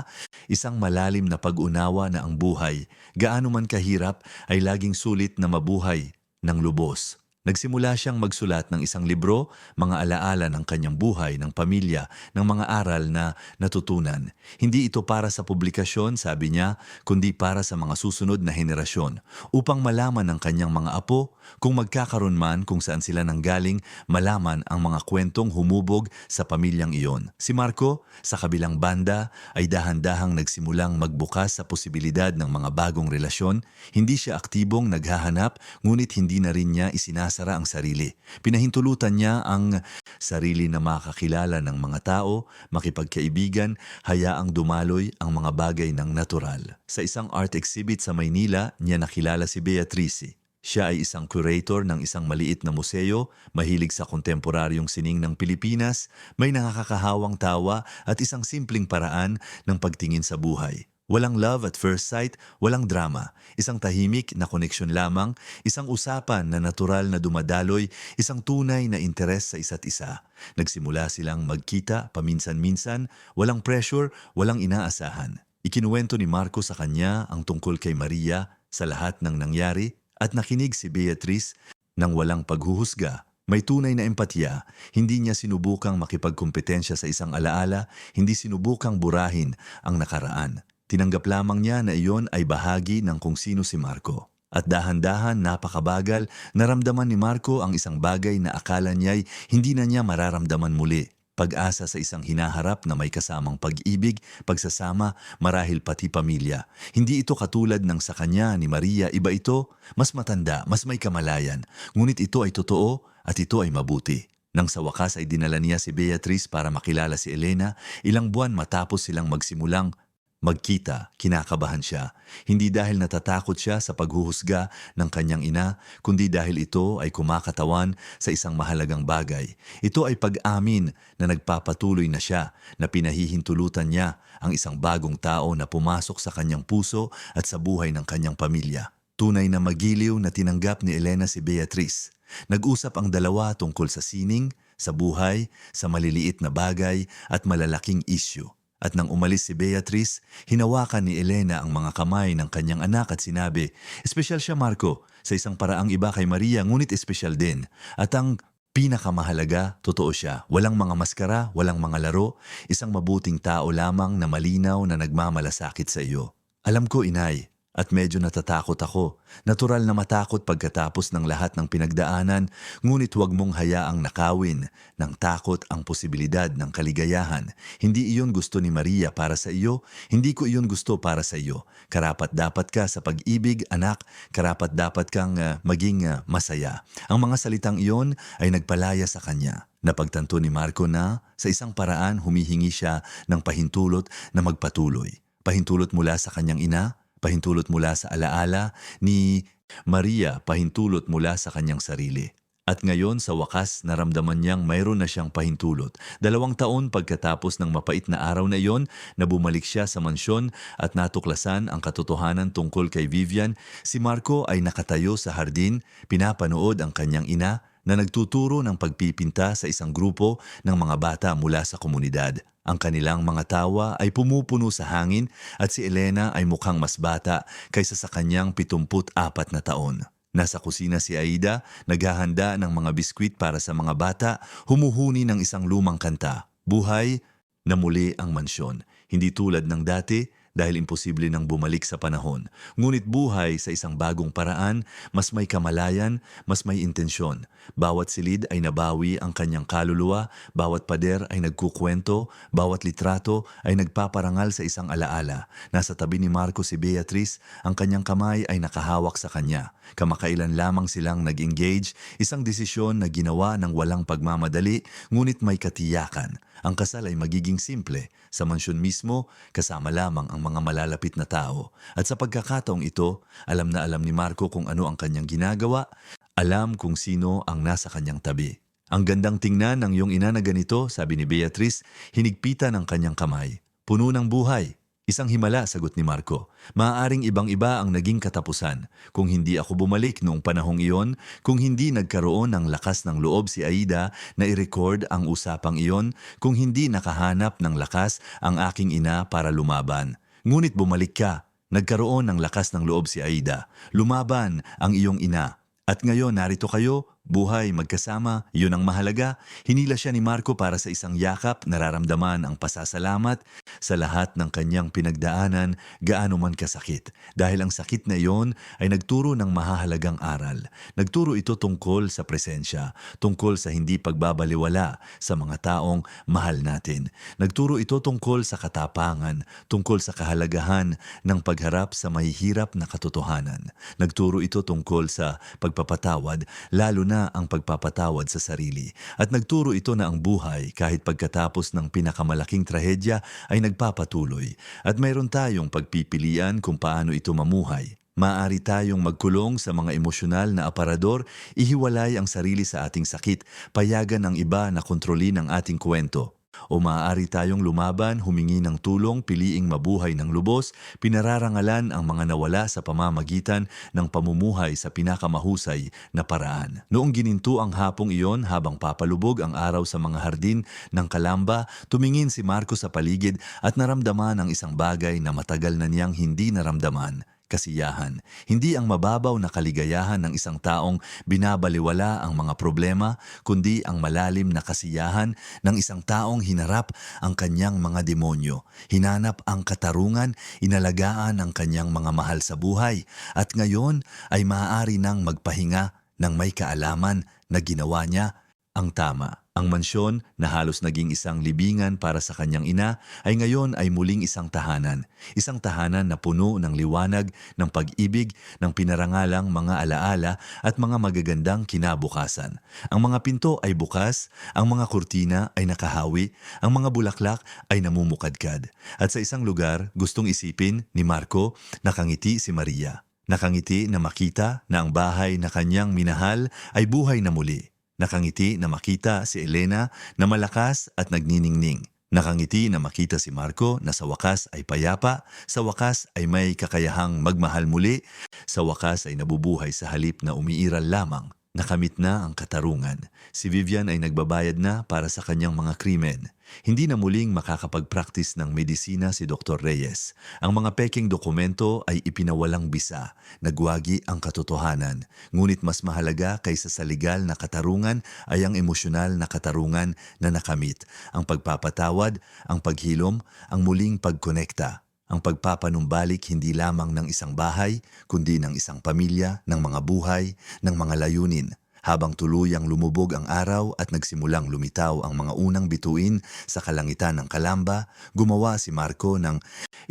isang malalim na pag-unawa na ang buhay, gaano man kahirap, ay laging sulit na mabuhay ng lubos. Nagsimula siyang magsulat ng isang libro, mga alaala ng kanyang buhay, ng pamilya, ng mga aral na natutunan. Hindi ito para sa publikasyon, sabi niya, kundi para sa mga susunod na henerasyon, upang malaman ng kanyang mga apo, kung magkakaroon man kung saan sila nanggaling, malaman ang mga kwentong humubog sa pamilyang iyon. Si Marco, sa kabilang banda, ay dahan-dahang nagsimulang magbukas sa posibilidad ng mga bagong relasyon. Hindi siya aktibong naghahanap, ngunit hindi na rin niya isinasara ang sarili. Pinahintulutan niya ang sarili na makakilala ng mga tao, makipagkaibigan, hayaang dumaloy ang mga bagay ng natural. Sa isang art exhibit sa Maynila, niya nakilala si Beatrice. Siya ay isang curator ng isang maliit na museo, mahilig sa kontemporaryong sining ng Pilipinas, may nakakahawang tawa at isang simpleng paraan ng pagtingin sa buhay. Walang love at first sight, walang drama, isang tahimik na koneksyon lamang, isang usapan na natural na dumadaloy, isang tunay na interes sa isa't isa. Nagsimula silang magkita paminsan-minsan, walang pressure, walang inaasahan. Ikinuwento ni Marco sa kanya ang tungkol kay Maria sa lahat ng nangyari, at nakinig si Beatrice nang walang paghuhusga. May tunay na empatya, hindi niya sinubukang makipagkompetensya sa isang alaala, hindi sinubukang burahin ang nakaraan. Tinanggap lamang niya na iyon ay bahagi ng kung sino si Marco. At dahan-dahan, napakabagal, naramdaman ni Marco ang isang bagay na akala niya'y hindi na niya mararamdaman muli. Pag-asa sa isang hinaharap na may kasamang pag-ibig, pagsasama, marahil pati pamilya. Hindi ito katulad ng sa kanya ni Maria, iba ito, mas matanda, mas may kamalayan. Ngunit ito ay totoo at ito ay mabuti. Nang sa wakas ay dinala niya si Beatrice para makilala si Elena, ilang buwan matapos silang magsimulang magkita, kinakabahan siya. Hindi dahil natatakot siya sa paghuhusga ng kanyang ina, kundi dahil ito ay kumakatawan sa isang mahalagang bagay. Ito ay pag-amin na nagpapatuloy na siya, na pinahihintulutan niya ang isang bagong tao na pumasok sa kanyang puso at sa buhay ng kanyang pamilya. Tunay na magiliw na tinanggap ni Elena si Beatrice. Nag-usap ang dalawa tungkol sa sining, sa buhay, sa maliliit na bagay at malalaking isyu. At nang umalis si Beatrice, hinawakan ni Elena ang mga kamay ng kanyang anak at sinabi, "Espesyal siya, Marco, sa isang paraang iba kay Maria, ngunit espesyal din. At ang pinakamahalaga, totoo siya. Walang mga maskara, walang mga laro, isang mabuting tao lamang na malinaw na nagmamalasakit sa iyo." Alam ko, inay, at medyo natatakot ako. Natural na matakot pagkatapos ng lahat ng pinagdaanan, ngunit huwag mong hayaang nakawin ng takot ang posibilidad ng kaligayahan. Hindi iyon gusto ni Maria para sa iyo, hindi ko iyon gusto para sa iyo. Karapat-dapat ka sa pag-ibig, anak, karapat-dapat kang maging masaya. Ang mga salitang iyon ay nagpalaya sa kanya. Napagtanto ni Marco na sa isang paraan humihingi siya ng pahintulot na magpatuloy. Pahintulot mula sa kanyang ina, pahintulot mula sa alaala ni Maria, pahintulot mula sa kanyang sarili. At ngayon sa wakas naramdaman niyang mayroon na siyang pahintulot. 2 taon pagkatapos ng mapait na araw na iyon na bumalik siya sa mansyon at natuklasan ang katotohanan tungkol kay Vivian, si Marco ay nakatayo sa hardin, pinapanood ang kanyang ina na nagtuturo ng pagpipinta sa isang grupo ng mga bata mula sa komunidad. Ang kanilang mga tawa ay pumupuno sa hangin at si Elena ay mukhang mas bata kaysa sa kanyang 74 na taon. Nasa kusina si Aida, naghahanda ng mga biskwit para sa mga bata, humuhuni ng isang lumang kanta. Buhay na muli ang mansyon. Hindi tulad ng dati, dahil imposible nang bumalik sa panahon. Ngunit buhay sa isang bagong paraan, mas may kamalayan, mas may intensyon. Bawat silid ay nabawi ang kanyang kaluluwa, bawat pader ay nagkukwento, bawat litrato ay nagpaparangal sa isang alaala. Nasa tabi ni Marco si Beatrice, ang kanyang kamay ay nakahawak sa kanya. Kamakailan lamang silang nag-engage, isang desisyon na ginawa ng walang pagmamadali, ngunit may katiyakan. Ang kasal ay magiging simple. Sa mansyon mismo, kasama lamang ang mga malalapit na tao. At sa pagkakataong ito, alam na alam ni Marco kung ano ang kanyang ginagawa, alam kung sino ang nasa kanyang tabi. "Ang gandang tingnan ng iyong ina na ganito," sabi ni Beatrice, hinigpitan ng kanyang kamay. "Puno ng buhay." "Isang himala," sagot ni Marco. "Maaaring ibang-iba ang naging katapusan. Kung hindi ako bumalik noong panahong iyon, kung hindi nagkaroon ng lakas ng loob si Aida na i-record ang usapang iyon, kung hindi nakahanap ng lakas ang aking ina para lumaban. Ngunit bumalik ka. Nagkaroon ng lakas ng loob si Aida. Lumaban ang iyong ina. At ngayon narito kayo, buhay, magkasama, yun ang mahalaga." Hinila siya ni Marco para sa isang yakap, nararamdaman ang pasasalamat sa lahat ng kanyang pinagdaanan, gaano man kasakit. Dahil ang sakit na iyon ay nagturo ng mahahalagang aral. Nagturo ito tungkol sa presensya, tungkol sa hindi pagbabaliwala sa mga taong mahal natin. Nagturo ito tungkol sa katapangan, tungkol sa kahalagahan ng pagharap sa mahihirap na katotohanan. Nagturo ito tungkol sa pagpapatawad, lalo na ang pagpapatawad sa sarili. At nagturo ito na ang buhay kahit pagkatapos ng pinakamalaking trahedya ay nagpapatuloy. At mayroon tayong pagpipilian kung paano ito mamuhay. Maaari tayong magkulong sa mga emosyonal na aparador, ihiwalay ang sarili sa ating sakit, payagan ang iba na kontrolin ang ating kwento. O maaari tayong lumaban, humingi ng tulong, piliing mabuhay ng lubos, pinararangalan ang mga nawala sa pamamagitan ng pamumuhay sa pinakamahusay na paraan. Noong gininto ang hapong iyon habang papalubog ang araw sa mga hardin ng Calamba, tumingin si Marco sa paligid at naramdaman ang isang bagay na matagal na niyang hindi naramdaman. Kasiyahan. Hindi ang mababaw na kaligayahan ng isang taong binabaliwala ang mga problema, kundi ang malalim na kasiyahan ng isang taong hinarap ang kanyang mga demonyo, hinanap ang katarungan, inalagaan ang kanyang mga mahal sa buhay, at ngayon ay maaari nang magpahinga ng may kaalaman na ginawa niya ang tama. Ang mansyon na halos naging isang libingan para sa kanyang ina ay ngayon ay muling isang tahanan. Isang tahanan na puno ng liwanag, ng pag-ibig, ng pinarangalang mga alaala at mga magagandang kinabukasan. Ang mga pinto ay bukas, ang mga kurtina ay nakahawi, ang mga bulaklak ay namumukadkad. At sa isang lugar, gustong isipin ni Marco, nakangiti si Maria. Nakangiti na makita na ang bahay na kanyang minahal ay buhay na muli. Nakangiti na makita si Elena na malakas at nagniningning. Nakangiti na makita si Marco na sa wakas ay payapa, sa wakas ay may kakayahang magmahal muli, sa wakas ay nabubuhay sa halip na umiiral lamang. Nakamit na ang katarungan. Si Vivian ay nagbabayad na para sa kanyang mga krimen. Hindi na muling makakapag-practice ng medisina si Dr. Reyes. Ang mga peking dokumento ay ipinawalang bisa. Nagwagi ang katotohanan. Ngunit mas mahalaga kaysa sa legal na katarungan ay ang emosyonal na katarungan na nakamit. Ang pagpapatawad, ang paghilom, ang muling pagkonekta. Ang pagpapanumbalik hindi lamang ng isang bahay, kundi ng isang pamilya, ng mga buhay, ng mga layunin. Habang tuluyang lumubog ang araw at nagsimulang lumitaw ang mga unang bituin sa kalangitan ng Kalamba, gumawa si Marco ng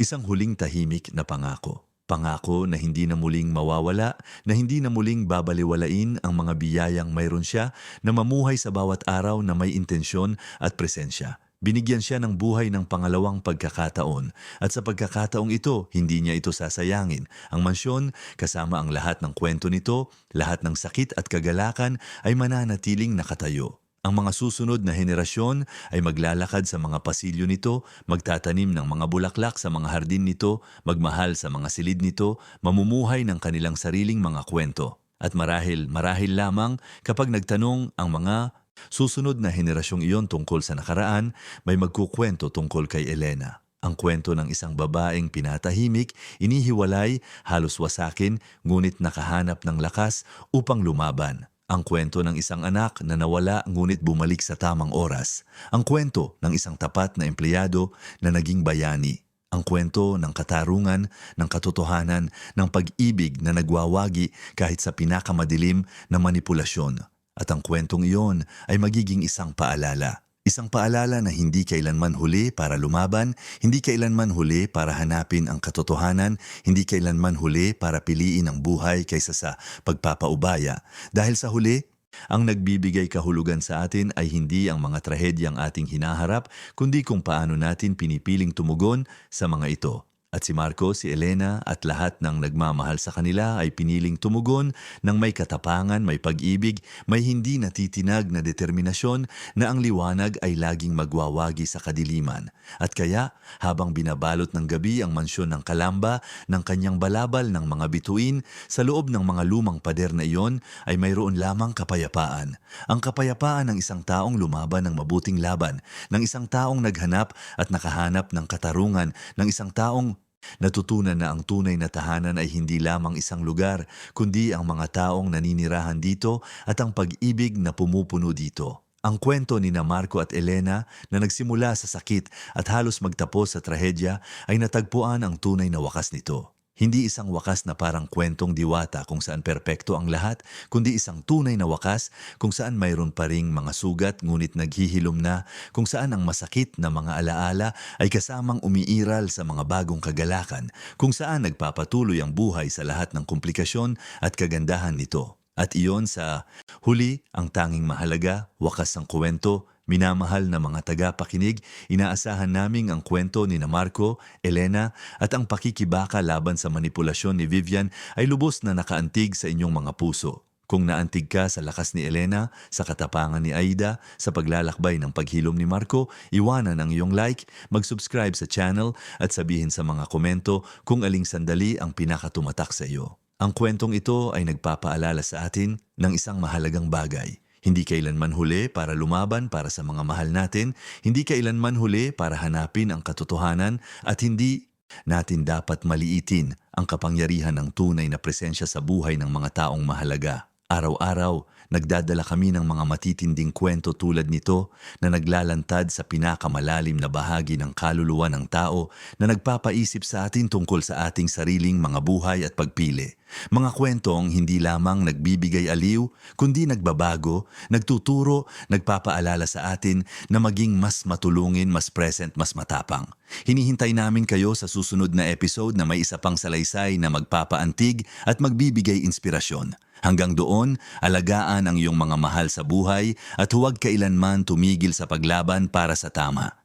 isang huling tahimik na pangako. Pangako na hindi na muling mawawala, na hindi na muling babaliwalain ang mga biyayang mayroon siya na mamuhay sa bawat araw na may intensyon at presensya. Binigyan siya ng buhay ng pangalawang pagkakataon at sa pagkakataong ito, hindi niya ito sasayangin. Ang mansyon, kasama ang lahat ng kwento nito, lahat ng sakit at kagalakan ay mananatiling nakatayo. Ang mga susunod na henerasyon ay maglalakad sa mga pasilyo nito, magtatanim ng mga bulaklak sa mga hardin nito, magmahal sa mga silid nito, mamumuhay ng kanilang sariling mga kwento. At marahil lamang kapag nagtanong ang mga susunod na henerasyong iyon tungkol sa nakaraan, may magkukwento tungkol kay Elena. Ang kwento ng isang babaeng pinatahimik, inihiwalay, halos wasakin, ngunit nakahanap ng lakas upang lumaban. Ang kwento ng isang anak na nawala ngunit bumalik sa tamang oras. Ang kwento ng isang tapat na empleyado na naging bayani. Ang kwento ng katarungan, ng katotohanan, ng pag-ibig na nagwawagi kahit sa pinakamadilim na manipulasyon. At ang kwentong iyon ay magiging isang paalala. Isang paalala na hindi kailanman huli para lumaban, hindi kailanman huli para hanapin ang katotohanan, hindi kailanman huli para piliin ang buhay kaysa sa pagpapaubaya. Dahil sa huli, ang nagbibigay kahulugan sa atin ay hindi ang mga trahedyang ating hinaharap, kundi kung paano natin pinipiling tumugon sa mga ito. At si Marco, si Elena at lahat ng nagmamahal sa kanila ay piniling tumugon ng may katapangan, may pag-ibig, may hindi natitinag na determinasyon na ang liwanag ay laging magwawagi sa kadiliman. At kaya, habang binabalot ng gabi ang mansyon ng Kalamba ng kanyang balabal ng mga bituin, sa loob ng mga lumang pader na iyon ay mayroon lamang kapayapaan. Ang kapayapaan ng isang taong lumaban ng mabuting laban, ng isang taong naghanap at nakahanap ng katarungan, ng isang taong natutunan na ang tunay na tahanan ay hindi lamang isang lugar, kundi ang mga taong naninirahan dito at ang pag-ibig na pumupuno dito. Ang kwento ni Marco at Elena na nagsimula sa sakit at halos magtapos sa trahedya ay natagpuan ang tunay na wakas nito. Hindi isang wakas na parang kwentong diwata kung saan perpekto ang lahat, kundi isang tunay na wakas kung saan mayroon pa ring mga sugat ngunit naghihilom na, kung saan ang masakit na mga alaala ay kasamang umiiral sa mga bagong kagalakan, kung saan nagpapatuloy ang buhay sa lahat ng komplikasyon at kagandahan nito. At iyon sa huli, ang tanging mahalaga, wakas ang kwento. Minamahal na mga tagapakinig, inaasahan naming ang kwento ni Marco, Elena at ang pakikibaka laban sa manipulasyon ni Vivian ay lubos na nakaantig sa inyong mga puso. Kung naantig ka sa lakas ni Elena, sa katapangan ni Aida, sa paglalakbay ng paghilom ni Marco, iwanan ang iyong like, mag-subscribe sa channel at sabihin sa mga komento kung aling sandali ang pinakatumatak sa iyo. Ang kwentong ito ay nagpapaalala sa atin ng isang mahalagang bagay. Hindi kailanman huli para lumaban para sa mga mahal natin, hindi kailanman huli para hanapin ang katotohanan at hindi natin dapat maliitin ang kapangyarihan ng tunay na presensya sa buhay ng mga taong mahalaga. Araw-araw, nagdadala kami ng mga matitinding kwento tulad nito na naglalantad sa pinakamalalim na bahagi ng kaluluwa ng tao na nagpapaisip sa atin tungkol sa ating sariling mga buhay at pagpili. Mga kwentong hindi lamang nagbibigay aliw, kundi nagbabago, nagtuturo, nagpapaalala sa atin na maging mas matulungin, mas present, mas matapang. Hinihintay namin kayo sa susunod na episode na may isa pang salaysay na magpapaantig at magbibigay inspirasyon. Hanggang doon, alagaan ang iyong mga mahal sa buhay at huwag kailanman tumigil sa paglaban para sa tama.